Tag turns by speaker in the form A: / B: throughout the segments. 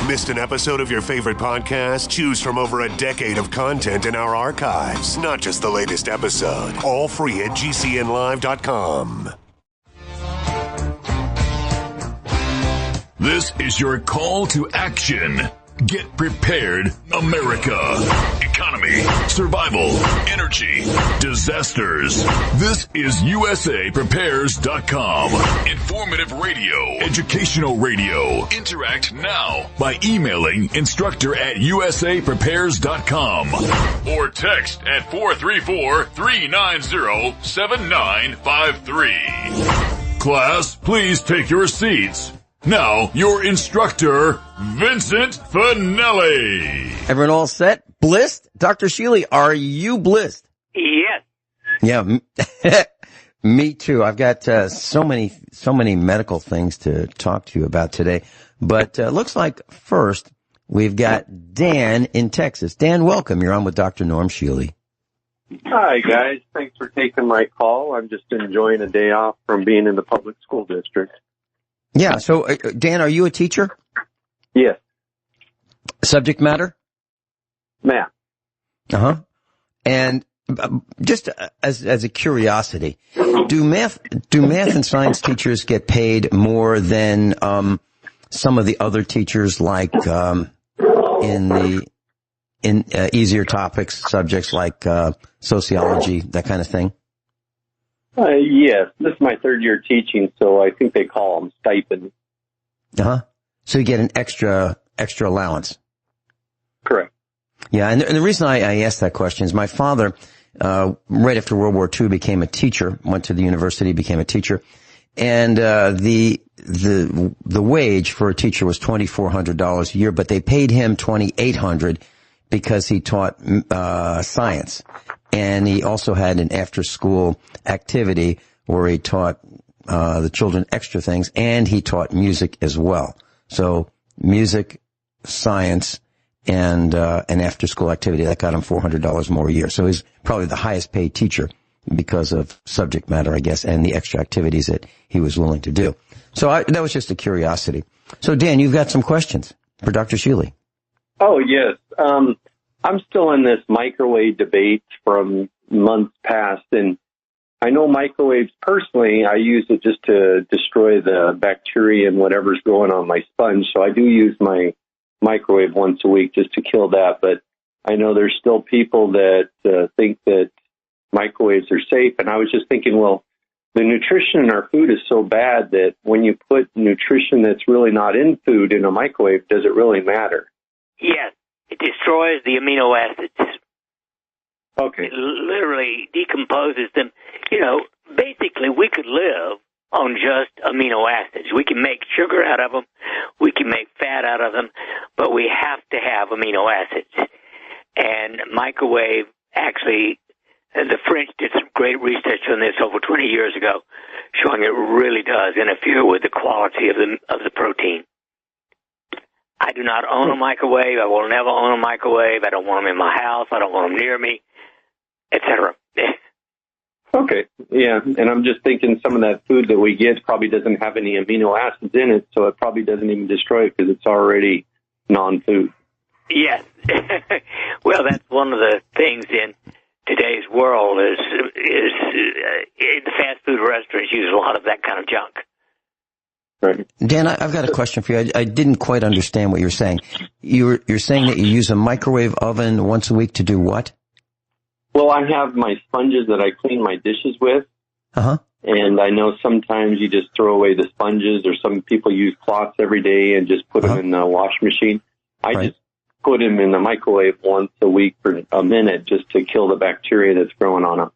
A: Missed an episode of your favorite podcast? Choose from over a decade of content in our archives, not just the latest episode. All free at GCNlive.com.
B: This is your call to action. Get prepared, America. Economy, survival, energy, disasters. This is USAPrepares.com. Informative radio, educational radio. Interact now by emailing instructor@USAPrepares.com or text at 434-390-7953. Class, please take your seats. Now, your instructor, Vincent Finelli.
C: Everyone all set? Blissed? Dr. Shealy, are you blissed?
D: Yes.
C: Yeah, me too. I've got so many medical things to talk to you about today. But looks like first we've got Dan in Texas. Dan, welcome. You're on with Dr. Norm Shealy.
E: Hi, guys. Thanks for taking my call. I'm just enjoying a day off from being in the public school district.
C: Yeah, so Dan, are you a teacher?
E: Yes.
C: Subject matter?
E: Math.
C: Uh-huh. And just as a curiosity, do math and science teachers get paid more than some of the other teachers, like in easier topics, subjects like sociology, that kind of thing?
E: Yes. This is my third year teaching, so I think they call them stipends.
C: Uh-huh. So you get an extra allowance.
E: Correct.
C: Yeah, and the reason I asked that question is my father, right after World War II, became a teacher, went to the university, became a teacher, and the wage for a teacher was $2,400 a year, but they paid him $2,800 because he taught science, and he also had an after-school activity where he taught the children extra things, and he taught music as well. So music, science, and an after-school activity that got him $400 more a year. So he's probably the highest paid teacher because of subject matter, I guess, and the extra activities that he was willing to do. So that was just a curiosity. So Dan, you've got some questions for Dr. Shealy.
E: Oh, yes. I'm still in this microwave debate from months past, and I know microwaves personally, I use it just to destroy the bacteria and whatever's growing on my sponge. So I do use my microwave once a week just to kill that. But I know there's still people that think that microwaves are safe. And I was just thinking, well, the nutrition in our food is so bad that when you put nutrition that's really not in food in a microwave, does it really matter?
D: Yes. It destroys the amino acids.
E: Okay.
D: It literally decomposes them. You know, basically we could live on just amino acids. We can make sugar out of them. We can make fat out of them. But we have to have amino acids. And microwave, actually, the French did some great research on this over 20 years ago, showing it really does interfere with the quality of the protein. I do not own a microwave. I will never own a microwave. I don't want them in my house. I don't want them near me, etc.
E: Okay. Yeah. And I'm just thinking some of that food that we get probably doesn't have any amino acids in it, so it probably doesn't even destroy it because it's already non-food.
D: Yes. Well, that's one of the things in today's world is the fast food restaurants use a lot of that kind of junk.
E: Right.
C: Dan, I've got a question for you. I didn't quite understand what you're saying. You're saying that you use a microwave oven once a week to do what?
E: Well, I have my sponges that I clean my dishes with.
C: Uh-huh.
E: And I know sometimes you just throw away the sponges, or some people use cloths every day and just put them in the wash machine. I just put them in the microwave once a week for a minute just to kill the bacteria that's growing on them.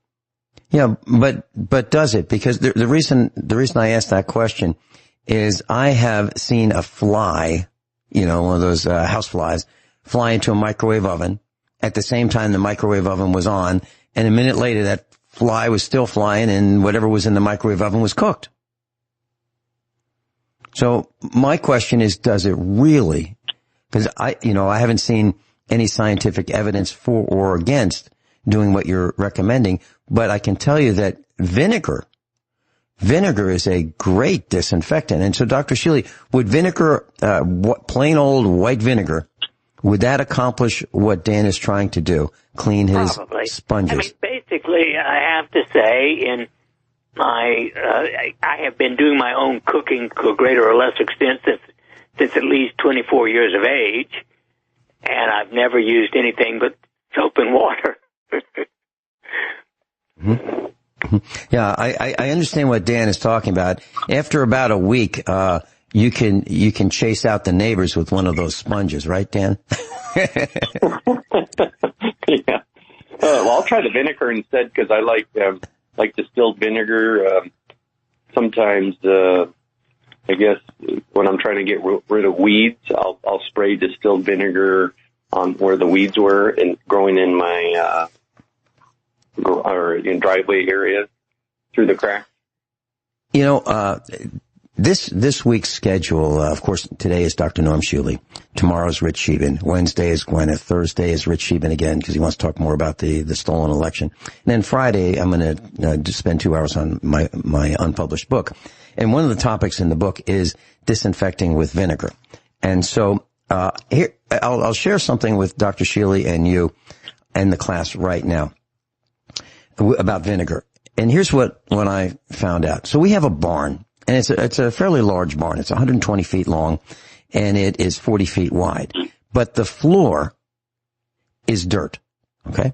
C: Yeah, but does it? Because the reason I asked that question is I have seen a fly, one of those house flies, fly into a microwave oven at the same time the microwave oven was on, and a minute later that fly was still flying and whatever was in the microwave oven was cooked. So my question is, does it really? Because I haven't seen any scientific evidence for or against doing what you're recommending, but I can tell you that vinegar vinegar is a great disinfectant. And so, Dr. Shealy, would vinegar, plain old white vinegar, would that accomplish what Dan is trying to do? Clean his sponges?
D: I mean, basically, I have to say, in my, I have been doing my own cooking to a greater or less extent since at least 24 years of age, and I've never used anything but soap and water.
C: Mm-hmm. Yeah, I understand what Dan is talking about. After about a week, you can chase out the neighbors with one of those sponges, right, Dan?
E: Yeah. Well, I'll try the vinegar instead because I like distilled vinegar. Sometimes, I guess when I'm trying to get rid of weeds, I'll spray distilled vinegar on where the weeds were and growing in my or in driveway areas through the cracks.
C: You know, this week's schedule, of course, today is Dr. Norm Shealy. Tomorrow's Rich Sheben. Wednesday is Gwyneth. Thursday is Rich Sheben again because he wants to talk more about the stolen election. And then Friday, I'm going to spend 2 hours on my unpublished book. And one of the topics in the book is disinfecting with vinegar. And so, here, I'll share something with Dr. Shealy and you and the class right now about vinegar. And here's what I found out. So we have a barn, and it's a fairly large barn. It's 120 feet long, and it is 40 feet wide. But the floor is dirt, okay?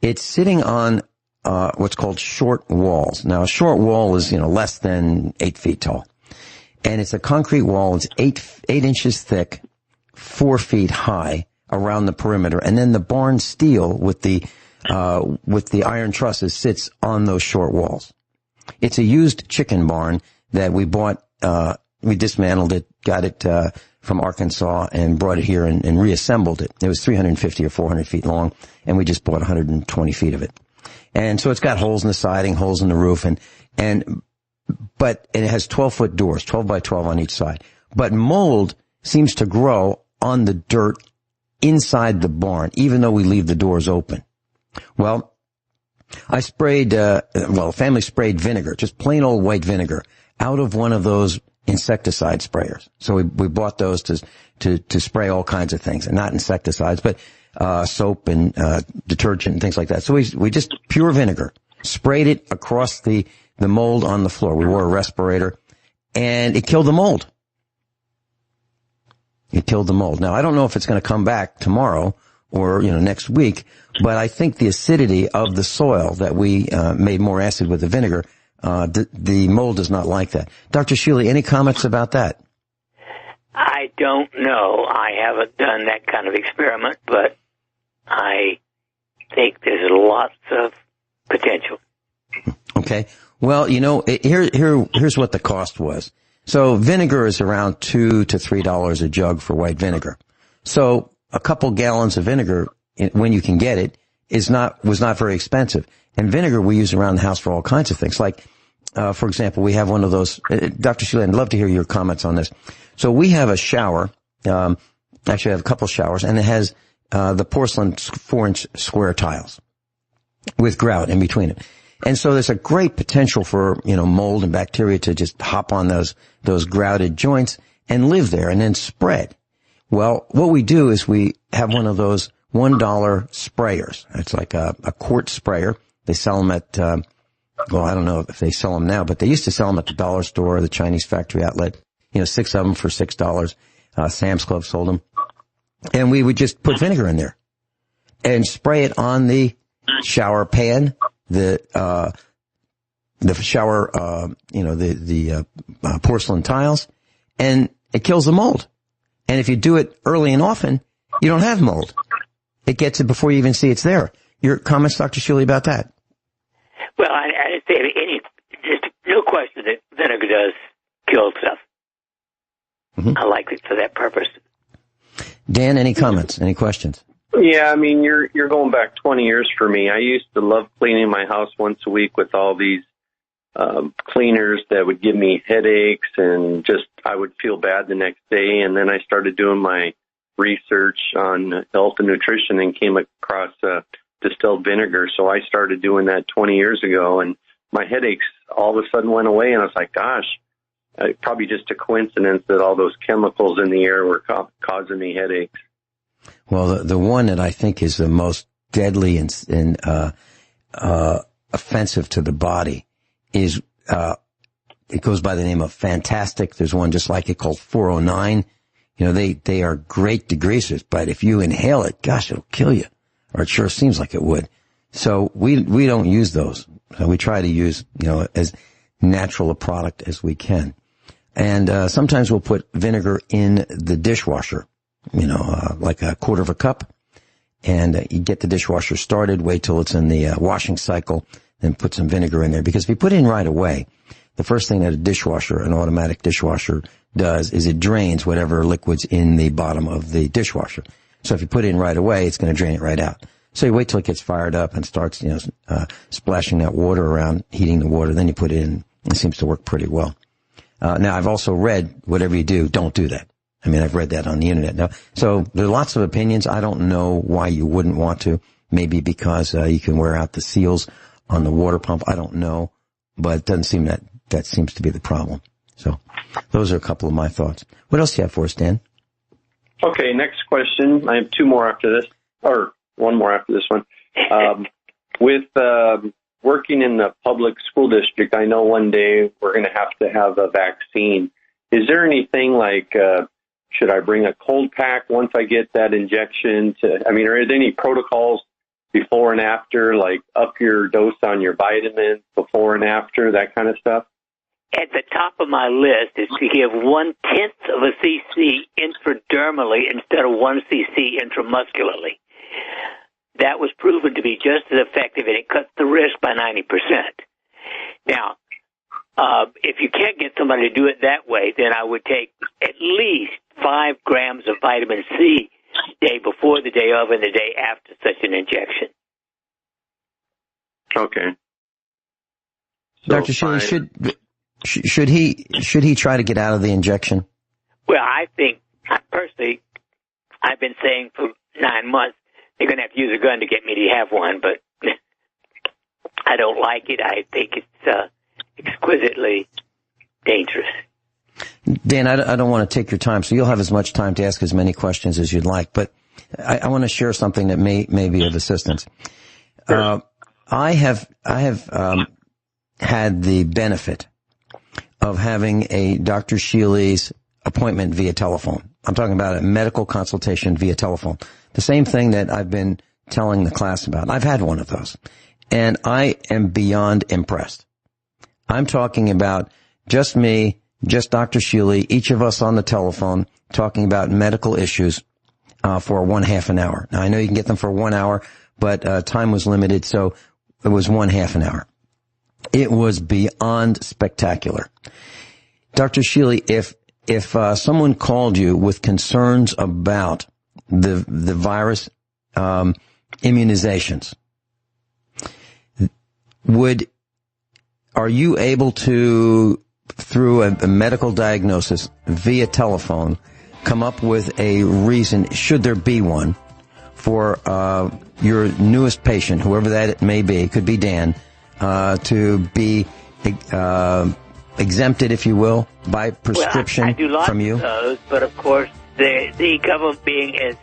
C: It's sitting on what's called short walls. Now, a short wall is, less than 8 feet tall. And it's a concrete wall. It's 8 inches thick, 4 feet high around the perimeter. And then the barn steel with the iron trusses sits on those short walls. It's a used chicken barn that we bought, we dismantled it, got it, from Arkansas and brought it here and reassembled it. It was 350 or 400 feet long, and we just bought 120 feet of it. And so it's got holes in the siding, holes in the roof, but it has 12-foot doors, 12 by 12 on each side. But mold seems to grow on the dirt inside the barn, even though we leave the doors open. Well, I sprayed, family sprayed vinegar, just plain old white vinegar, out of one of those insecticide sprayers. So we bought those to spray all kinds of things, and not insecticides, but soap and detergent and things like that. So we just pure vinegar, sprayed it across the mold on the floor. We wore a respirator, and it killed the mold. It killed the mold. Now, I don't know if it's going to come back tomorrow or, next week, but I think the acidity of the soil that we made more acid with the vinegar, the mold does not like that. Dr. Shealy, any comments about that?
D: I don't know. I haven't done that kind of experiment, but I think there's lots of potential.
C: Okay. Well, here's what the cost was. So vinegar is around $2 to $3 a jug for white vinegar. So a couple gallons of vinegar, when you can get it, was not very expensive. And vinegar we use around the house for all kinds of things. Like, for example, we have one of those, Dr. Shealy, I'd love to hear your comments on this. So we have a shower, actually I have a couple showers, and it has, the porcelain 4-inch square tiles with grout in between it. And so there's a great potential for, mold and bacteria to just hop on those grouted joints and live there and then spread. Well, what we do is we have one of those $1 sprayers. It's like a quart sprayer. They sell them at, I don't know if they sell them now, but they used to sell them at the dollar store, the Chinese factory outlet. 6 of them for $6. Sam's Club sold them. And we would just put vinegar in there and spray it on the shower pan, the shower, the porcelain tiles, and it kills the mold. And if you do it early and often, you don't have mold. It gets it before you even see it's there. Your comments, Dr. Shealy, about that?
D: Well, I say just no question that vinegar does kill stuff. Mm-hmm. I like it for that purpose.
C: Dan, any comments? Any questions?
E: Yeah, I mean, you're going back 20 years for me. I used to love cleaning my house once a week with all these cleaners that would give me headaches, and just I would feel bad the next day. And then I started doing my research on health and nutrition and came across distilled vinegar. So I started doing that 20 years ago, and my headaches all of a sudden went away, and I was like, gosh, probably just a coincidence that all those chemicals in the air were causing me headaches.
C: Well, the one that I think is the most deadly and offensive to the body is, it goes by the name of Fantastic. There's one just like it called 409. You know, they are great degreasers, but if you inhale it, gosh, it'll kill you. Or it sure seems like it would. So we don't use those. So we try to use, you know, as natural a product as we can. And sometimes we'll put vinegar in the dishwasher, you know, like a quarter of a cup. And you get the dishwasher started, wait till it's in the washing cycle, then put some vinegar in there. Because if you put it in right away, the first thing that a dishwasher, an automatic dishwasher, does is it drains whatever liquid's in the bottom of the dishwasher. So if you put it in right away, it's going to drain it right out. So you wait till it gets fired up and starts, you know, splashing that water around, heating the water. Then you put it in. It seems to work pretty well. Now, I've also read, whatever you do, don't do that. I mean, I've read that on the internet. Now, so there are lots of opinions. I don't know why you wouldn't want to. Maybe because you can wear out the seals on the water pump. I don't know. But it doesn't seem that seems to be the problem. So those are a couple of my thoughts. What else do you have for us, Dan?
E: Okay, next question. I have two more after this, or one more after this one. With working in the public school district, I know one day we're going to have a vaccine. Is there anything like, should I bring a cold pack once I get that injection? Are there any protocols before and after, like up your dose on your vitamins before and after, that kind of stuff?
D: At the top of my list is to give 1/10 of a cc intradermally instead of 1 cc intramuscularly. That was proven to be just as effective, and it cuts the risk by 90%. Now, if you can't get somebody to do it that way, then I would take at least 5 grams of vitamin C the day before, the day of, and the day after such an injection.
E: Okay. So
C: Dr. Shealy, should he try to get out of the injection?
D: Well, I think, personally, I've been saying for 9 months, they're going to have to use a gun to get me to have one, but I don't like it. I think it's exquisitely dangerous.
C: Dan, I don't want to take your time, so you'll have as much time to ask as many questions as you'd like, but I want to share something that may be of assistance.
E: Sure.
C: I have had the benefit of having a Dr. Shealy's appointment via telephone. I'm talking about a medical consultation via telephone. The same thing that I've been telling the class about. I've had one of those, and I am beyond impressed. I'm talking about just me, just Dr. Shealy, each of us on the telephone talking about medical issues for 1/2 hour. Now, I know you can get them for 1 hour, but time was limited, so it was 1/2 hour. It was beyond spectacular. Dr. Shealy, if someone called you with concerns about the virus immunizations, are you able to, through a medical diagnosis via telephone, come up with a reason, should there be one, for your newest patient, whoever that may be, it could be Dan, to be exempted, if you will, by prescription from you?
D: Well, I do like those, but of course, the government being as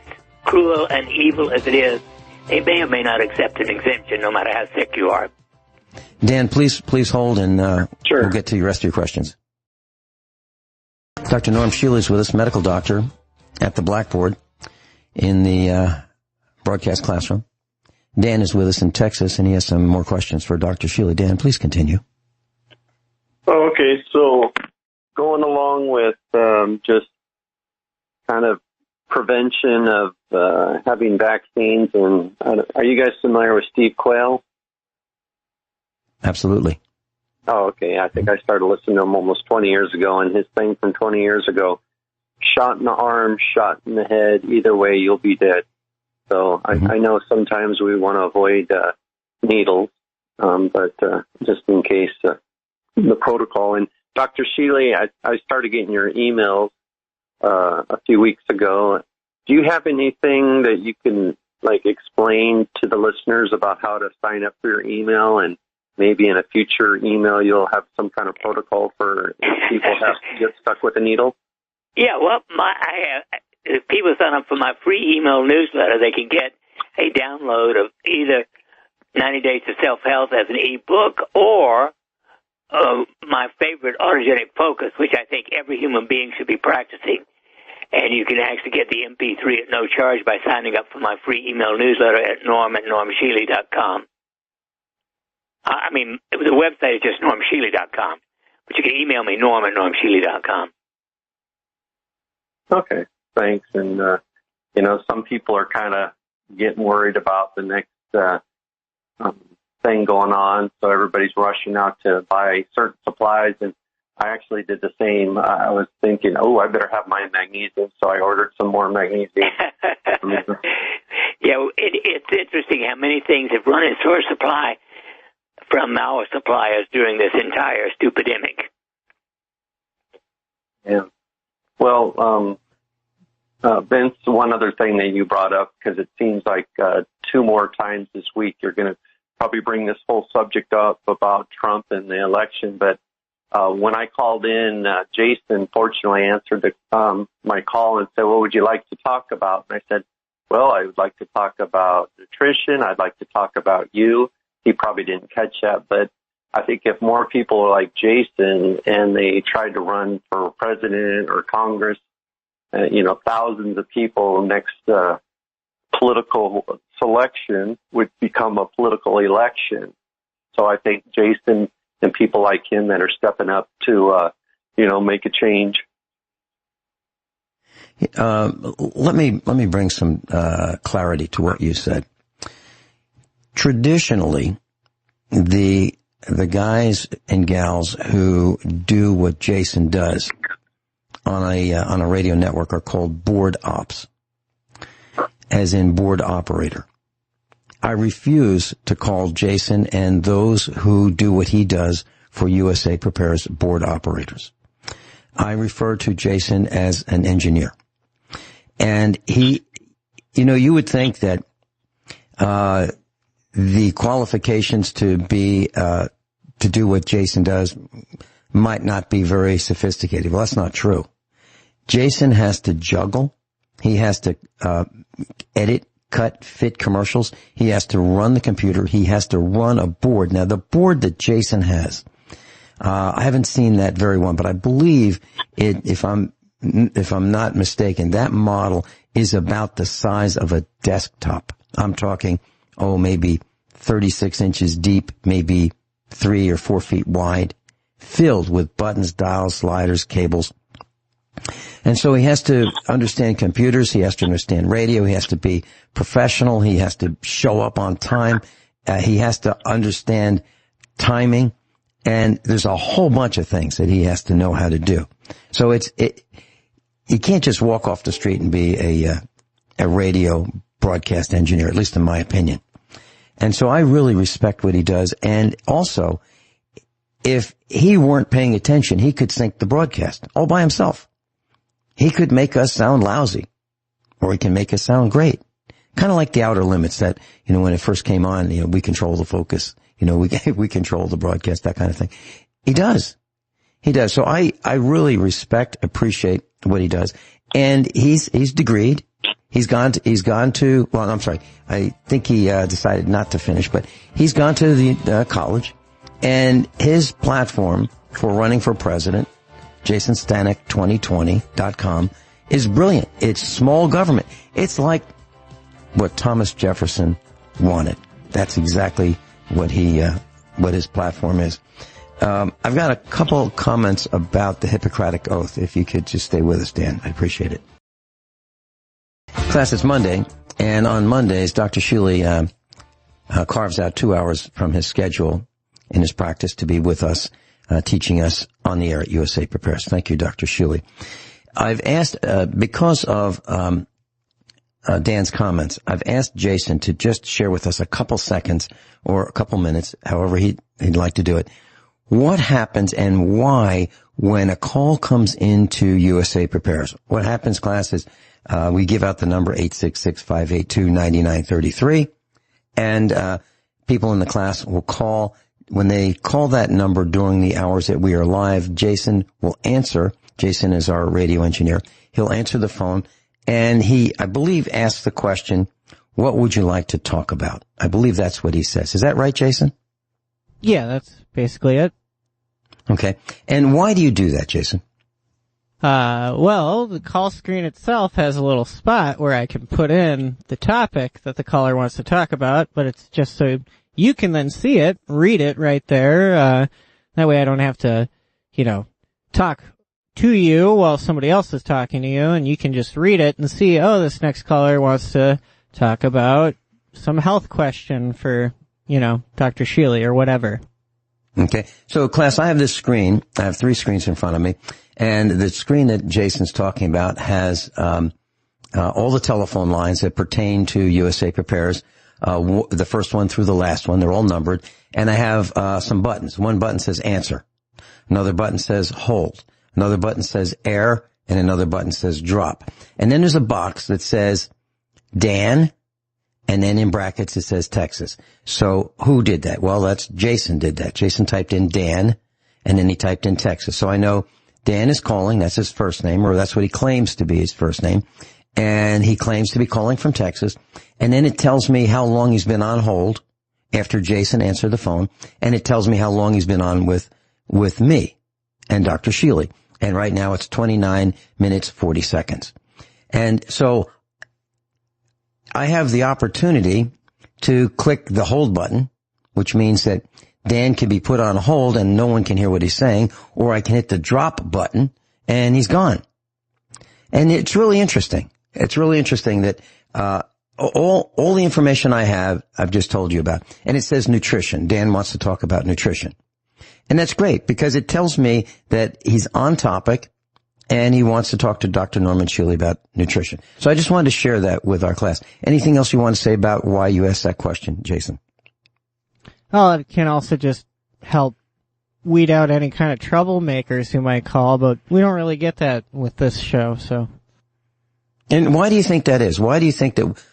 D: cruel and evil as it is, they may or may not accept an exemption, no matter how sick you are.
C: Dan, please hold, and
E: Sure.
C: We'll get to the rest of your questions. Dr. Norm Shealy is with us, medical doctor at the Blackboard in the broadcast classroom. Dan is with us in Texas, and he has some more questions for Dr. Shealy. Dan, please continue.
E: Oh, okay. So going along with just kind of prevention of having vaccines, and are you guys familiar with Steve Quayle?
C: Absolutely.
E: Oh, okay. I think I started listening to him almost 20 years ago, and his thing from 20 years ago, shot in the arm, shot in the head, either way, you'll be dead. So I know sometimes we want to avoid needles, but just in case, the protocol. And Dr. Shealy, I started getting your emails a few weeks ago. Do you have anything that you can explain to the listeners about how to sign up for your email and maybe in a future email you'll have some kind of protocol for if people have to get stuck with a needle?
D: Yeah, well, if people sign up for my free email newsletter, they can get a download of either 90 Days to Self-Health as an ebook or my favorite, Autogenic Focus, which I think every human being should be practicing. And you can actually get the MP3 at no charge by signing up for my free email newsletter at norm@normshealy.com. I mean, the website is just normshealy.com, but you can email me, norm@normshealy.com.
E: Okay, thanks. And, some people are kind of getting worried about the next thing going on, so everybody's rushing out to buy certain supplies, and I actually did the same. I was thinking, I better have my magnesium, so I ordered some more magnesium.
D: Yeah, it's interesting how many things have run in short supply from our suppliers during this entire stupidemic.
E: Yeah. Well, Vince, one other thing that you brought up, because it seems like 2 more times this week you're going to probably bring this whole subject up about Trump and the election, but when I called in, Jason fortunately answered my call and said, what would you like to talk about? And I said, well, I would like to talk about nutrition. I'd like to talk about you. He probably didn't catch that, but I think if more people are like Jason and they tried to run for president or Congress, thousands of people next political selection would become a political election. So I think Jason and people like him that are stepping up to, make a change.
C: Let me bring some clarity to what you said. Traditionally, the guys and gals who do what Jason does on a radio network are called board ops, as in board operator. I refuse to call Jason and those who do what he does for USA Prepares board operators. I refer to Jason as an engineer. And he, you would think that the qualifications to do what Jason does might not be very sophisticated. Well, that's not true. Jason has to juggle. He has to edit, cut, fit commercials. He has to run the computer. He has to run a board. Now, the board that Jason has, I haven't seen that very one, but I believe if I'm not mistaken, that model is about the size of a desktop. I'm talking, maybe 36 inches deep, maybe 3 or 4 feet wide, filled with buttons, dials, sliders, cables. And so he has to understand computers, he has to understand radio, he has to be professional, he has to show up on time, he has to understand timing, and there's a whole bunch of things that he has to know how to do. So he can't just walk off the street and be a radio broadcast engineer, at least in my opinion. And so I really respect what he does, and also, if he weren't paying attention, he could sync the broadcast all by himself. He could make us sound lousy, or he can make us sound great. Kind of like the Outer Limits that, when it first came on, we control the focus, we control the broadcast, that kind of thing. He does. So I really appreciate what he does. And he's degreed. He's gone to, well, I'm sorry. I think he decided not to finish, but he's gone to the college, and his platform for running for president, JasonStanek2020.com, is brilliant. It's small government. It's like what Thomas Jefferson wanted. That's exactly what his platform is. I've got a couple comments about the Hippocratic Oath. If you could just stay with us, Dan, I'd appreciate it. Class, it's Monday, and on Mondays, Dr. Shealy carves out 2 hours from his schedule in his practice to be with us, teaching us on the air at USA Prepares. Thank you, Dr. Shealy. I've asked, because of Dan's comments, I've asked Jason to just share with us a couple seconds or a couple minutes, however he'd like to do it. What happens and why when a call comes into USA Prepares? What happens, class, is we give out the number 866-582-9933, and people in the class will call. when they call that number during the hours that we are live, Jason will answer. Jason is our radio engineer. He'll answer the phone, and he, I believe, asks the question, what would you like to talk about? I believe that's what he says. Is that right, Jason?
F: Yeah, that's basically it.
C: Okay. And why do you do that, Jason?
F: Well, the call screen itself has a little spot where I can put in the topic that the caller wants to talk about, but it's just so you can then see it, read it right there. That way I don't have to, talk to you while somebody else is talking to you, and you can just read it and see, oh, this next caller wants to talk about some health question for, Dr. Shealy or whatever.
C: Okay. So, class, I have this screen. I have 3 screens in front of me. And the screen that Jason's talking about has all the telephone lines that pertain to USA Prepares, the first one through the last one. They're all numbered. And I have some buttons. One button says answer. Another button says hold. Another button says air. And another button says drop. And then there's a box that says Dan. And then in brackets it says Texas. So who did that? Well, that's Jason did that. Jason typed in Dan, and then he typed in Texas. So I know Dan is calling. That's his first name, or that's what he claims to be his first name. And he claims to be calling from Texas. And then it tells me how long he's been on hold after Jason answered the phone. And it tells me how long he's been on with me and Dr. Shealy. And right now it's 29 minutes, 40 seconds. And so I have the opportunity to click the hold button, which means that Dan can be put on hold and no one can hear what he's saying, or I can hit the drop button and he's gone. And it's really interesting. It's really interesting that all the information I have, I've just told you about. And it says nutrition. Dan wants to talk about nutrition. And that's great because it tells me that he's on topic and he wants to talk to Dr. Norman Shealy about nutrition. So I just wanted to share that with our class. Anything else you want to say about why you asked that question, Jason?
F: Well, it can also just help weed out any kind of troublemakers who might call, but we don't really get that with this show, so.
C: And why do you think that is? Why do you think that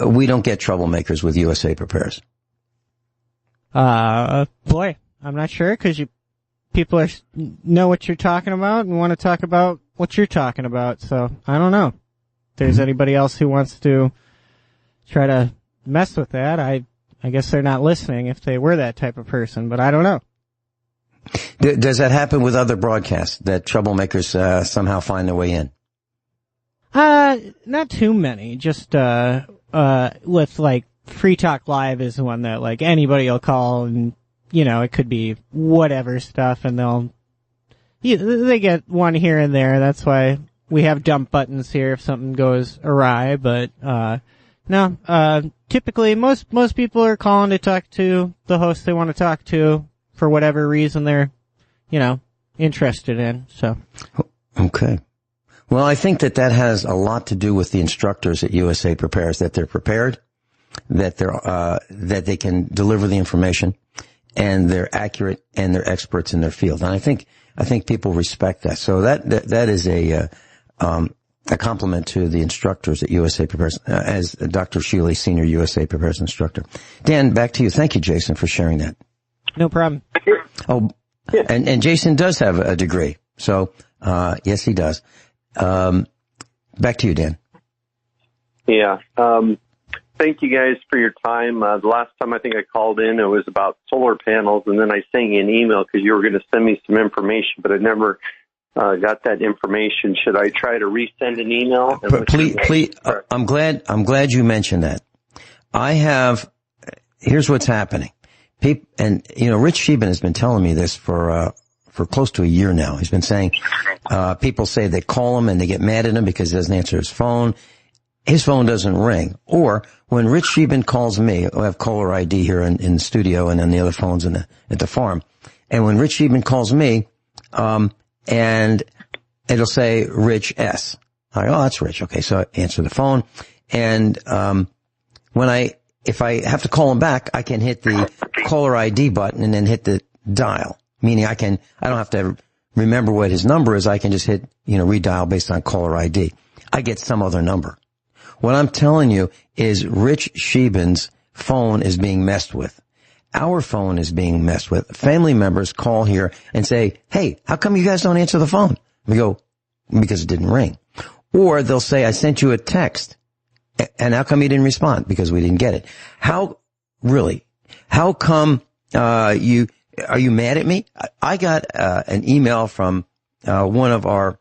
C: we don't get troublemakers with USA Prepares?
F: Boy, I'm not sure, because people know what you're talking about and want to talk about what you're talking about, so I don't know. If there's anybody else who wants to try to mess with that, I guess they're not listening if they were that type of person, but I don't know.
C: Does that happen with other broadcasts, that troublemakers somehow find their way in?
F: Not too many. Just with like Free Talk Live is one that like anybody will call, and it could be whatever stuff, and they get one here and there. That's why we have dump buttons here if something goes awry. But no, typically most people are calling to talk to the host they want to talk to for whatever reason they're, interested in. So.
C: Okay. Well, I think that has a lot to do with the instructors at USA Prepares, that they're prepared, that they can deliver the information, and they're accurate, and they're experts in their field. And I think people respect that. So that is a compliment to the instructors at USA Prepares, as Dr. Shealy, Senior USA Prepares instructor. Dan, back to you. Thank you, Jason, for sharing that.
F: No problem.
C: Oh, and Jason does have a degree. So, yes, he does. Back to you, Dan.
E: Yeah. Thank you guys for your time. The last time I think I called in, it was about solar panels, and then I sent you an email because you were going to send me some information, but I never got that information. Should I try to resend an email?
C: Please, I'm glad you mentioned that. Here's what's happening. Rich Shealy has been telling me this for close to a year now. He's been saying, people say they call him and they get mad at him because he doesn't answer his phone. His phone doesn't ring. Or when Rich Shealy calls me, I have caller ID here in the studio and on the other phones at the farm. And when Rich Shealy calls me, and it'll say Rich S. I go, oh, that's Rich. Okay. So I answer the phone. And, if I have to call him back, I can hit the caller ID button and then hit the dial. Meaning I don't have to remember what his number is. I can just hit, redial based on caller ID. I get some other number. What I'm telling you is Rich Shealy's phone is being messed with. our phone is being messed with. Family members call here and say, hey, how come you guys don't answer the phone? We go, because it didn't ring. Or they'll say, I sent you a text, and how come you didn't respond? Because we didn't get it. How come are you mad at me? I got an email from one of our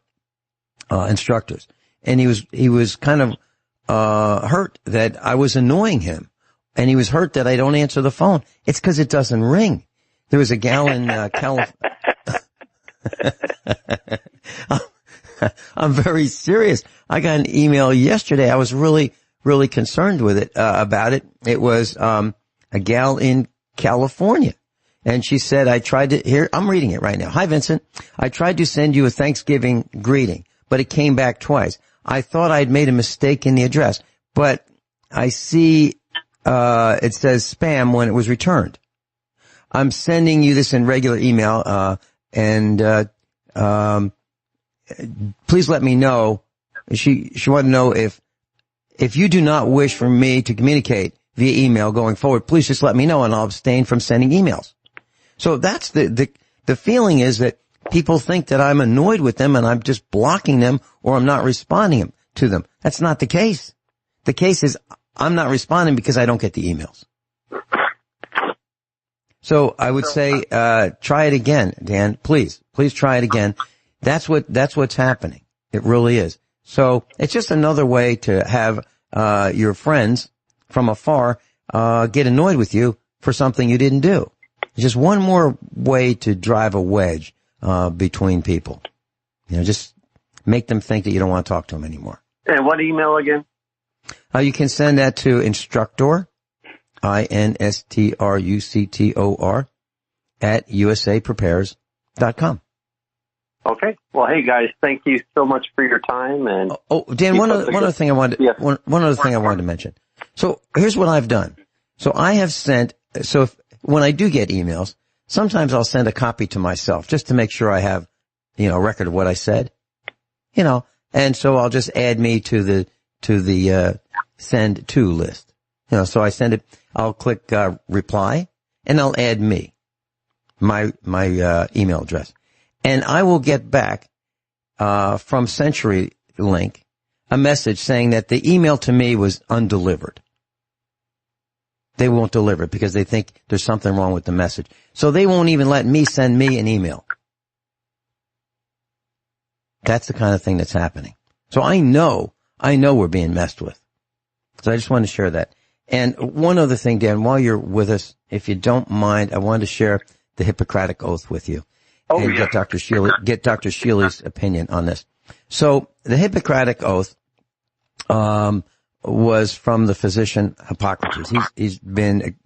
C: instructors, and he was kind of hurt that I was annoying him, and he was hurt that I don't answer the phone. It's because it doesn't ring. There was a gal in California. I'm very serious. I got an email yesterday. I was really concerned with it about it. It was a gal in California. And she said, I'm reading it right now. Hi, Vincent. I tried to send you a Thanksgiving greeting, but it came back twice. I thought I'd made a mistake in the address, but I see, it says spam when it was returned. I'm sending you this in regular email, and please let me know. She wanted to know if you do not wish for me to communicate via email going forward, please just let me know and I'll abstain from sending emails. So that's the feeling is that people think that I'm annoyed with them and I'm just blocking them or I'm not responding to them. That's not the case. The case is I'm not responding because I don't get the emails. So I would say, try it again, Dan. Please try it again. That's what's happening. It really is. So it's just another way to have, your friends from afar, get annoyed with you for something you didn't do. It's just one more way to drive a wedge, between people. Just make them think that you don't want to talk to them anymore.
E: And what email again?
C: You can send that to instructor, INSTRUCTOR, at usaprepares.com.
E: Okay. Well, hey guys, thank you so much for your time. And
C: Dan, one other thing I wanted to mention. So here's what I've done. So I have sent. So when I do get emails, sometimes I'll send a copy to myself just to make sure I have, a record of what I said. And so I'll just add me to the send to list. So I send it. I'll click reply, and I'll add me, my email address. And I will get back, from CenturyLink a message saying that the email to me was undelivered. They won't deliver it because they think there's something wrong with the message. So they won't even let me send me an email. That's the kind of thing that's happening. So I know we're being messed with. So I just wanted to share that. And one other thing, Dan, while you're with us, if you don't mind, I wanted to share the Hippocratic Oath with you. Get Dr. Shealy's opinion on this. So the Hippocratic Oath was from the physician Hippocrates. He's been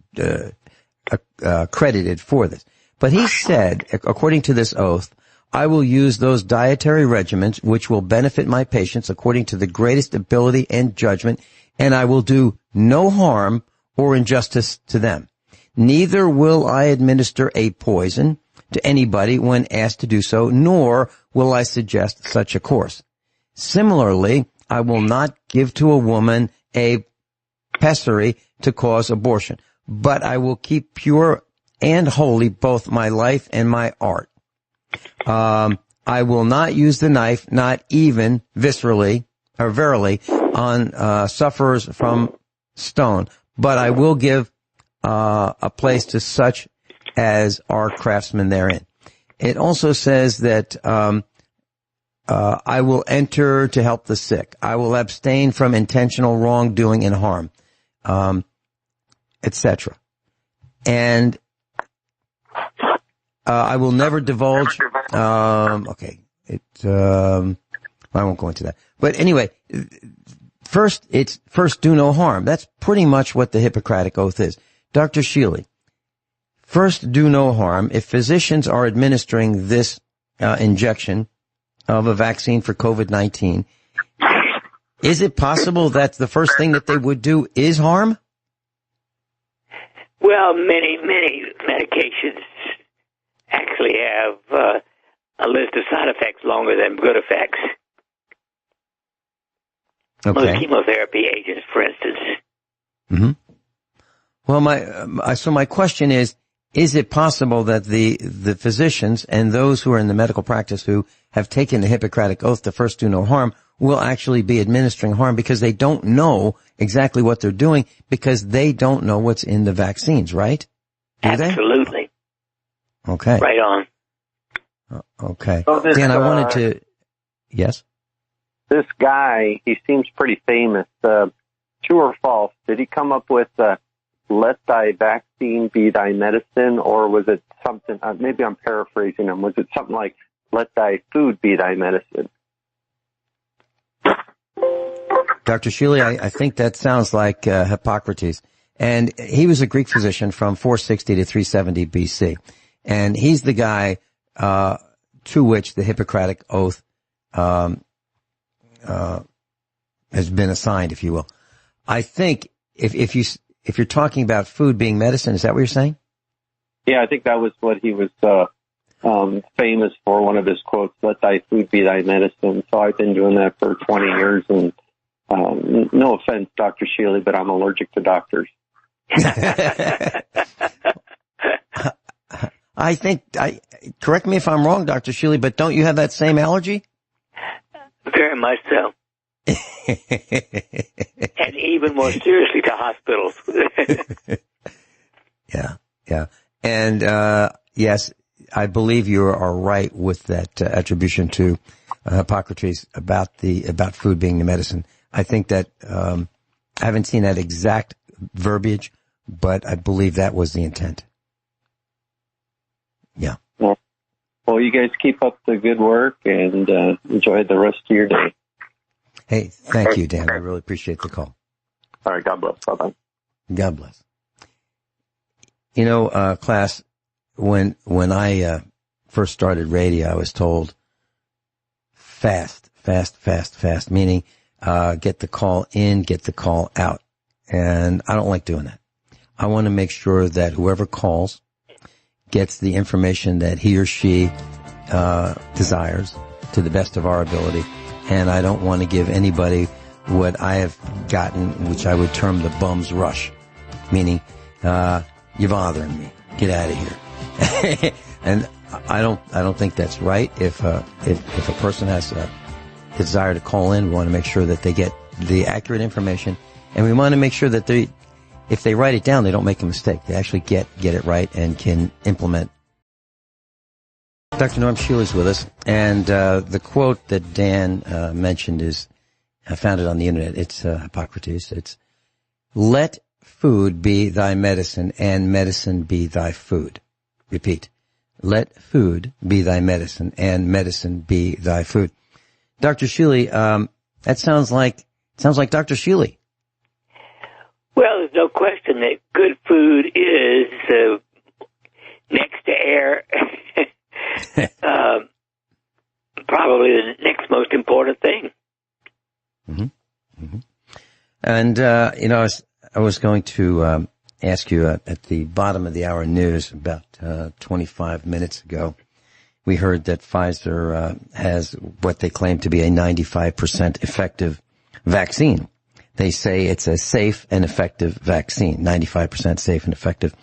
C: credited for this. But he said, according to this oath, I will use those dietary regimens which will benefit my patients according to the greatest ability and judgment, and I will do no harm or injustice to them. Neither will I administer a poison to anybody when asked to do so, nor will I suggest such a course. Similarly, I will not give to a woman a pessary to cause abortion, but I will keep pure and holy both my life and my art. I will not use the knife, not even verily, on sufferers from stone, but I will give a place to such as are craftsmen therein. It also says that I will enter to help the sick. I will abstain from intentional wrongdoing and harm, etc. And I will never divulge. I won't go into that. But anyway, first do no harm. That's pretty much what the Hippocratic Oath is. Dr. Shealy, first do no harm. If physicians are administering this injection of a vaccine for COVID-19, is it possible that the first thing that they would do is harm?
D: Well, many medications actually have a list of side effects longer than good effects.
C: Okay.
D: Most chemotherapy agents, for instance.
C: Mm-hmm. Well, so my question is it possible that the physicians and those who are in the medical practice who have taken the Hippocratic Oath to first do no harm will actually be administering harm because they don't know exactly what they're doing because they don't know what's in the vaccines, right? Do
D: Absolutely.
C: They? Okay.
D: Right on.
C: Okay.
E: So this,
C: Dan, I wanted to... Yes?
E: This guy, he seems pretty famous. True or false? Did he come up with let thy vaccine be thy medicine, or was it something, maybe I'm paraphrasing him, was it something like let thy food be thy medicine?
C: Dr. Shealy, I think that sounds like Hippocrates. And he was a Greek physician from 460 to 370 BC. And he's the guy to which the Hippocratic Oath has been assigned, if you will. I think if you're talking about food being medicine, is that what you're saying?
E: Yeah, I think that was what he was famous for, one of his quotes, let thy food be thy medicine. So I've been doing that for 20 years, and no offense, Dr. Shealy, but I'm allergic to doctors.
C: I think, correct me if I'm wrong, Dr. Shealy, but don't you have that same allergy?
D: Very much so. And even more seriously to hospitals.
C: Yeah. And, yes, I believe you are right with that attribution to Hippocrates about food being the medicine. I think that, I haven't seen that exact verbiage, but I believe that was the intent. Yeah.
E: Well, you guys keep up the good work and enjoy the rest of your day.
C: Hey, thank you, Dan. I really appreciate the call.
E: All right. God bless. Bye-bye.
C: God bless. You know, class, when I first started radio, I was told fast, meaning get the call in, get the call out. And I don't like doing that. I want to make sure that whoever calls gets the information that he or she desires to the best of our ability. And I don't want to give anybody what I have gotten, which I would term the bum's rush, meaning you're bothering me. Get out of here. And I don't think that's right. If a person has a desire to call in, we want to make sure that they get the accurate information, and we want to make sure that if they write it down, they don't make a mistake. They actually get it right and can implement. Dr. Norm Shealy's with us, and the quote that Dan mentioned is, I found it on the internet. It's Hippocrates. It's, let food be thy medicine, and medicine be thy food. Repeat. Let food be thy medicine, and medicine be thy food. Dr. Shealy, that sounds like Dr. Shealy.
D: Well, there's no question that good food is next to air. Probably the next most important thing.
C: Mm-hmm. Mm-hmm. And, I was going to ask you at the bottom of the hour news about 25 minutes ago, we heard that Pfizer has what they claim to be a 95% effective vaccine. They say it's a safe and effective vaccine, 95% safe and effective.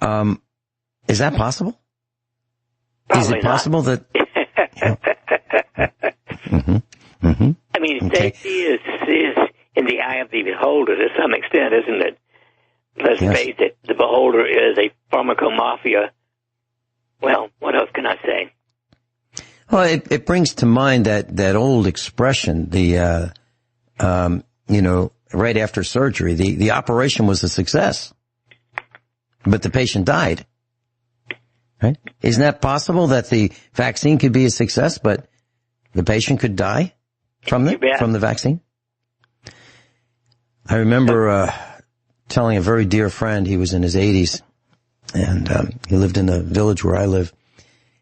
C: Is that possible?
D: Probably
C: is it possible
D: not.
C: that? Mm-hmm. Mm-hmm.
D: I mean,
C: Okay.
D: safety is in the eye of the beholder to some extent, isn't it? Let's face it, the beholder is a pharmacomafia. Well, what else can I say?
C: Well, it brings to mind that old expression, right after surgery, the operation was a success, but the patient died. Right? Isn't that possible that the vaccine could be a success, but the patient could die from the vaccine? I remember telling a very dear friend, he was in his 80s, and he lived in the village where I live,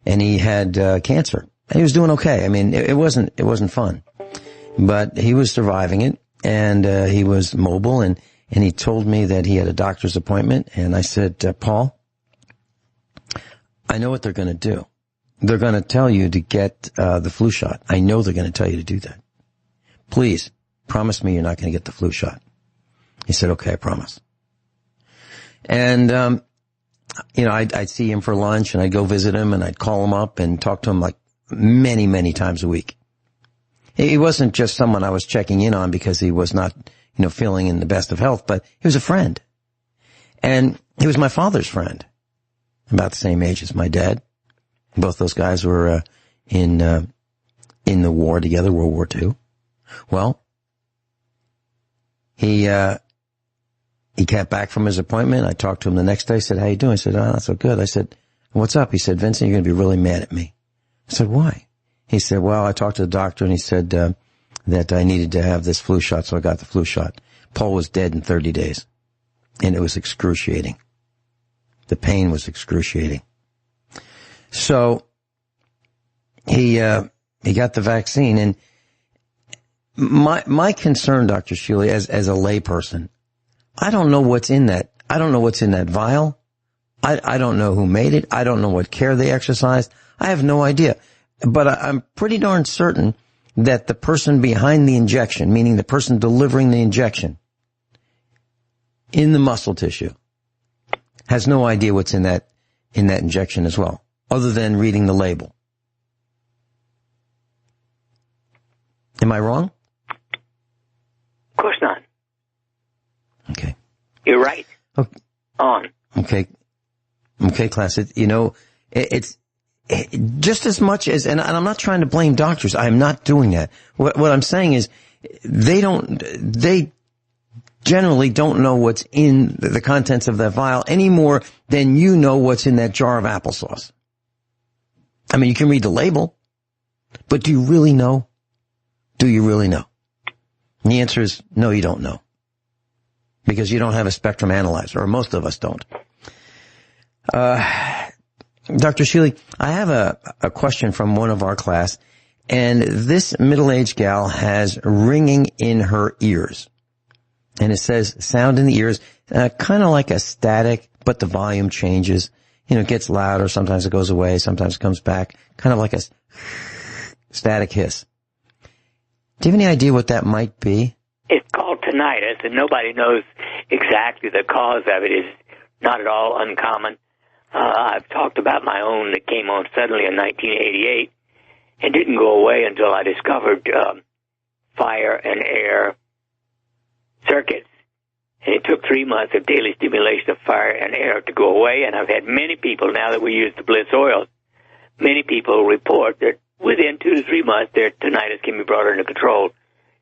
C: and he had cancer. And he was doing okay. I mean, it wasn't fun, but he was surviving it, and he was mobile, and he told me that he had a doctor's appointment, and I said, Paul, I know what they're going to do. They're going to tell you to get the flu shot. I know they're going to tell you to do that. Please, promise me you're not going to get the flu shot. He said, okay, I promise. And, I'd see him for lunch and I'd go visit him and I'd call him up and talk to him like many, many times a week. He wasn't just someone I was checking in on because he was not, feeling in the best of health, but he was a friend. And he was my father's friend, about the same age as my dad. Both those guys were in the war together, World War II. Well, he got back from his appointment. I talked to him the next day. I said, "How you doing?" He said, "Oh, not so good." I said, "What's up?" He said, "Vincent, you're going to be really mad at me." I said, "Why?" He said, "Well, I talked to the doctor and he said that I needed to have this flu shot, so I got the flu shot. Paul was dead in 30 days. And it was excruciating. The pain was excruciating." So he got the vaccine, and my concern, Dr. Shealy, as a layperson, I don't know what's in that. I don't know what's in that vial. I don't know who made it. I don't know what care they exercised. I have no idea. But I'm pretty darn certain that the person behind the injection, meaning the person delivering the injection in the muscle tissue, has no idea what's in that injection as well, other than reading the label. Am I wrong?
D: Of course not.
C: Okay.
D: You're right.
C: Okay.
D: On.
C: Okay, class. It's just as much as, and I'm not trying to blame doctors. I'm not doing that. What I'm saying is they generally don't know what's in the contents of that vial any more than you know what's in that jar of applesauce. I mean, you can read the label, but do you really know? Do you really know? And the answer is no, you don't know. Because you don't have a spectrum analyzer, or most of us don't. Dr. Shealy, I have a question from one of our class, and this middle-aged gal has ringing in her ears. And it says sound in the ears, kind of like a static, but the volume changes. It gets louder, sometimes it goes away, sometimes it comes back, kind of like a static hiss. Do you have any idea what that might be?
D: It's called tinnitus, and nobody knows exactly the cause of it. It's not at all uncommon. I've talked about my own that came on suddenly in 1988 and didn't go away until I discovered fire and air circuits. And it took 3 months of daily stimulation of fire and air to go away, and I've had many people, now that we use the Bliss oils, many people report that within 2 to 3 months their tinnitus can be brought under control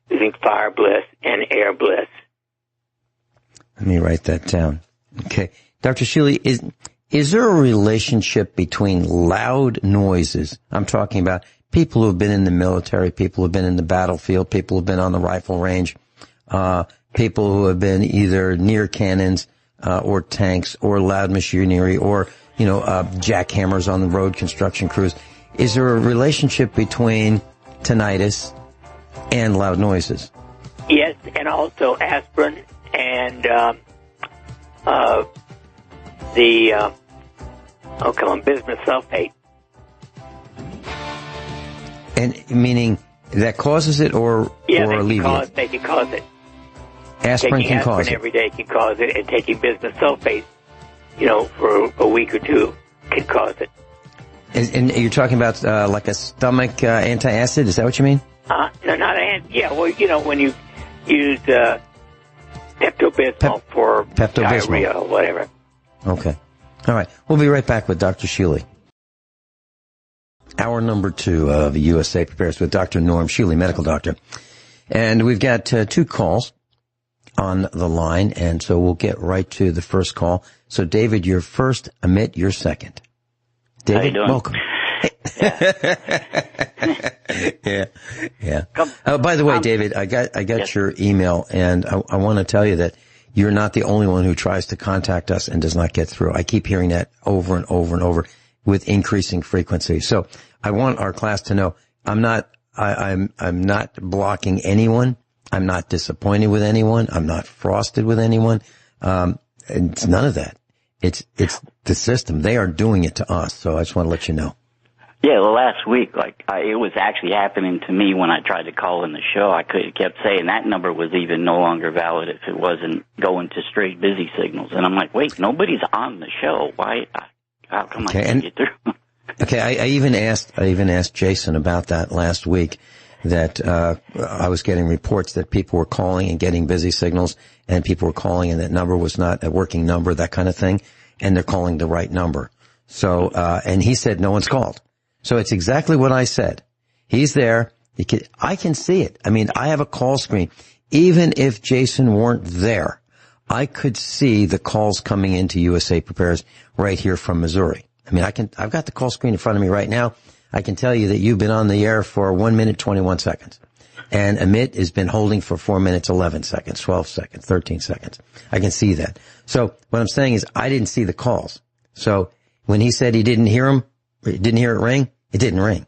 D: using fire bliss and air bliss.
C: Let me write that down. Okay. Dr. Shealy, is there a relationship between loud noises? I'm talking about people who have been in the military, people who have been in the battlefield, people who have been on the rifle range, people who have been either near cannons, or tanks, or loud machinery, or, jackhammers on the road construction crews. Is there a relationship between tinnitus and loud noises?
D: Yes, and also aspirin and bismuth sulfate.
C: And meaning that causes it or alleviates?
D: They can cause it.
C: Aspirin
D: can
C: cause it.
D: Taking aspirin every day can cause it, and taking bismuth sulfate, for a week or two can cause it.
C: And you're talking about like a stomach antacid? Is that what you mean?
D: No, not when you use Pepto-Bismol for diarrhea or whatever.
C: Okay. All right. We'll be right back with Dr. Shealy. Hour number 2 of USA Prepares with Dr. Norm Shealy, medical doctor. And we've got 2 calls on the line, and so we'll get right to the first call. So, David, you're first. Amit, you're second. David,
G: how you doing?
C: Welcome. Yeah. By the way, David, I got your email, and I want to tell you that you're not the only one who tries to contact us and does not get through. I keep hearing that over and over and over with increasing frequency. So I want our class to know I'm not blocking anyone. I'm not disappointed with anyone. I'm not frosted with anyone. It's none of that. It's the system. They are doing it to us. So I just want to let you know.
G: Yeah, well, last week, it was actually happening to me when I tried to call in the show. I kept saying that number was even no longer valid if it wasn't going to straight busy signals. And I'm like, wait, nobody's on the show. Why? How come I can't get through?
C: Okay, I even asked Jason about that last week, that I was getting reports that people were calling and getting busy signals, and people were calling and that number was not a working number, that kind of thing, and they're calling the right number. So, and he said no one's called. So it's exactly what I said. He's there. I can see it. I mean, I have a call screen. Even if Jason weren't there, I could see the calls coming into USA Prepares right here from Missouri. I mean, I've got the call screen in front of me right now. I can tell you that you've been on the air for 1 minute, 21 seconds. And Amit has been holding for 4 minutes, 11 seconds, 12 seconds, 13 seconds. I can see that. So what I'm saying is I didn't see the calls. So when he said he didn't hear them, didn't hear it ring, it didn't ring.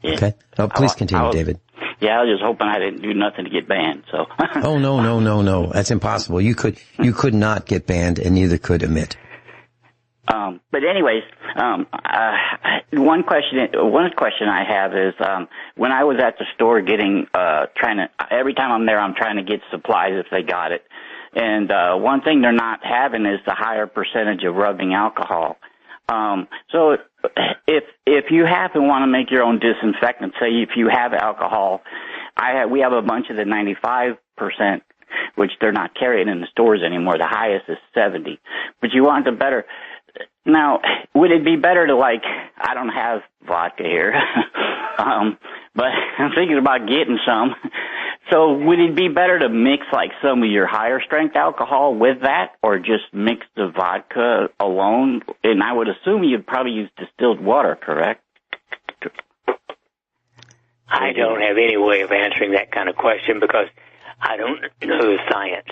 G: Yeah.
C: Okay. Oh, please continue, David.
G: Yeah, I was just hoping I didn't do nothing to get banned, so.
C: Oh, no. That's impossible. You could not get banned, and neither could Amit.
G: But anyways, one question I have is, when I was at the store every time I'm there, I'm trying to get supplies if they got it. And, one thing they're not having is the higher percentage of rubbing alcohol. So if you happen to want to make your own disinfectant, say if you have alcohol, we have a bunch of the 95%, which they're not carrying in the stores anymore. The highest is 70. But you want the better. Now, would it be better to, I don't have vodka here, but I'm thinking about getting some. So would it be better to mix, some of your higher strength alcohol with that, or just mix the vodka alone? And I would assume you'd probably use distilled water, correct?
D: I don't have any way of answering that kind of question because I don't know the science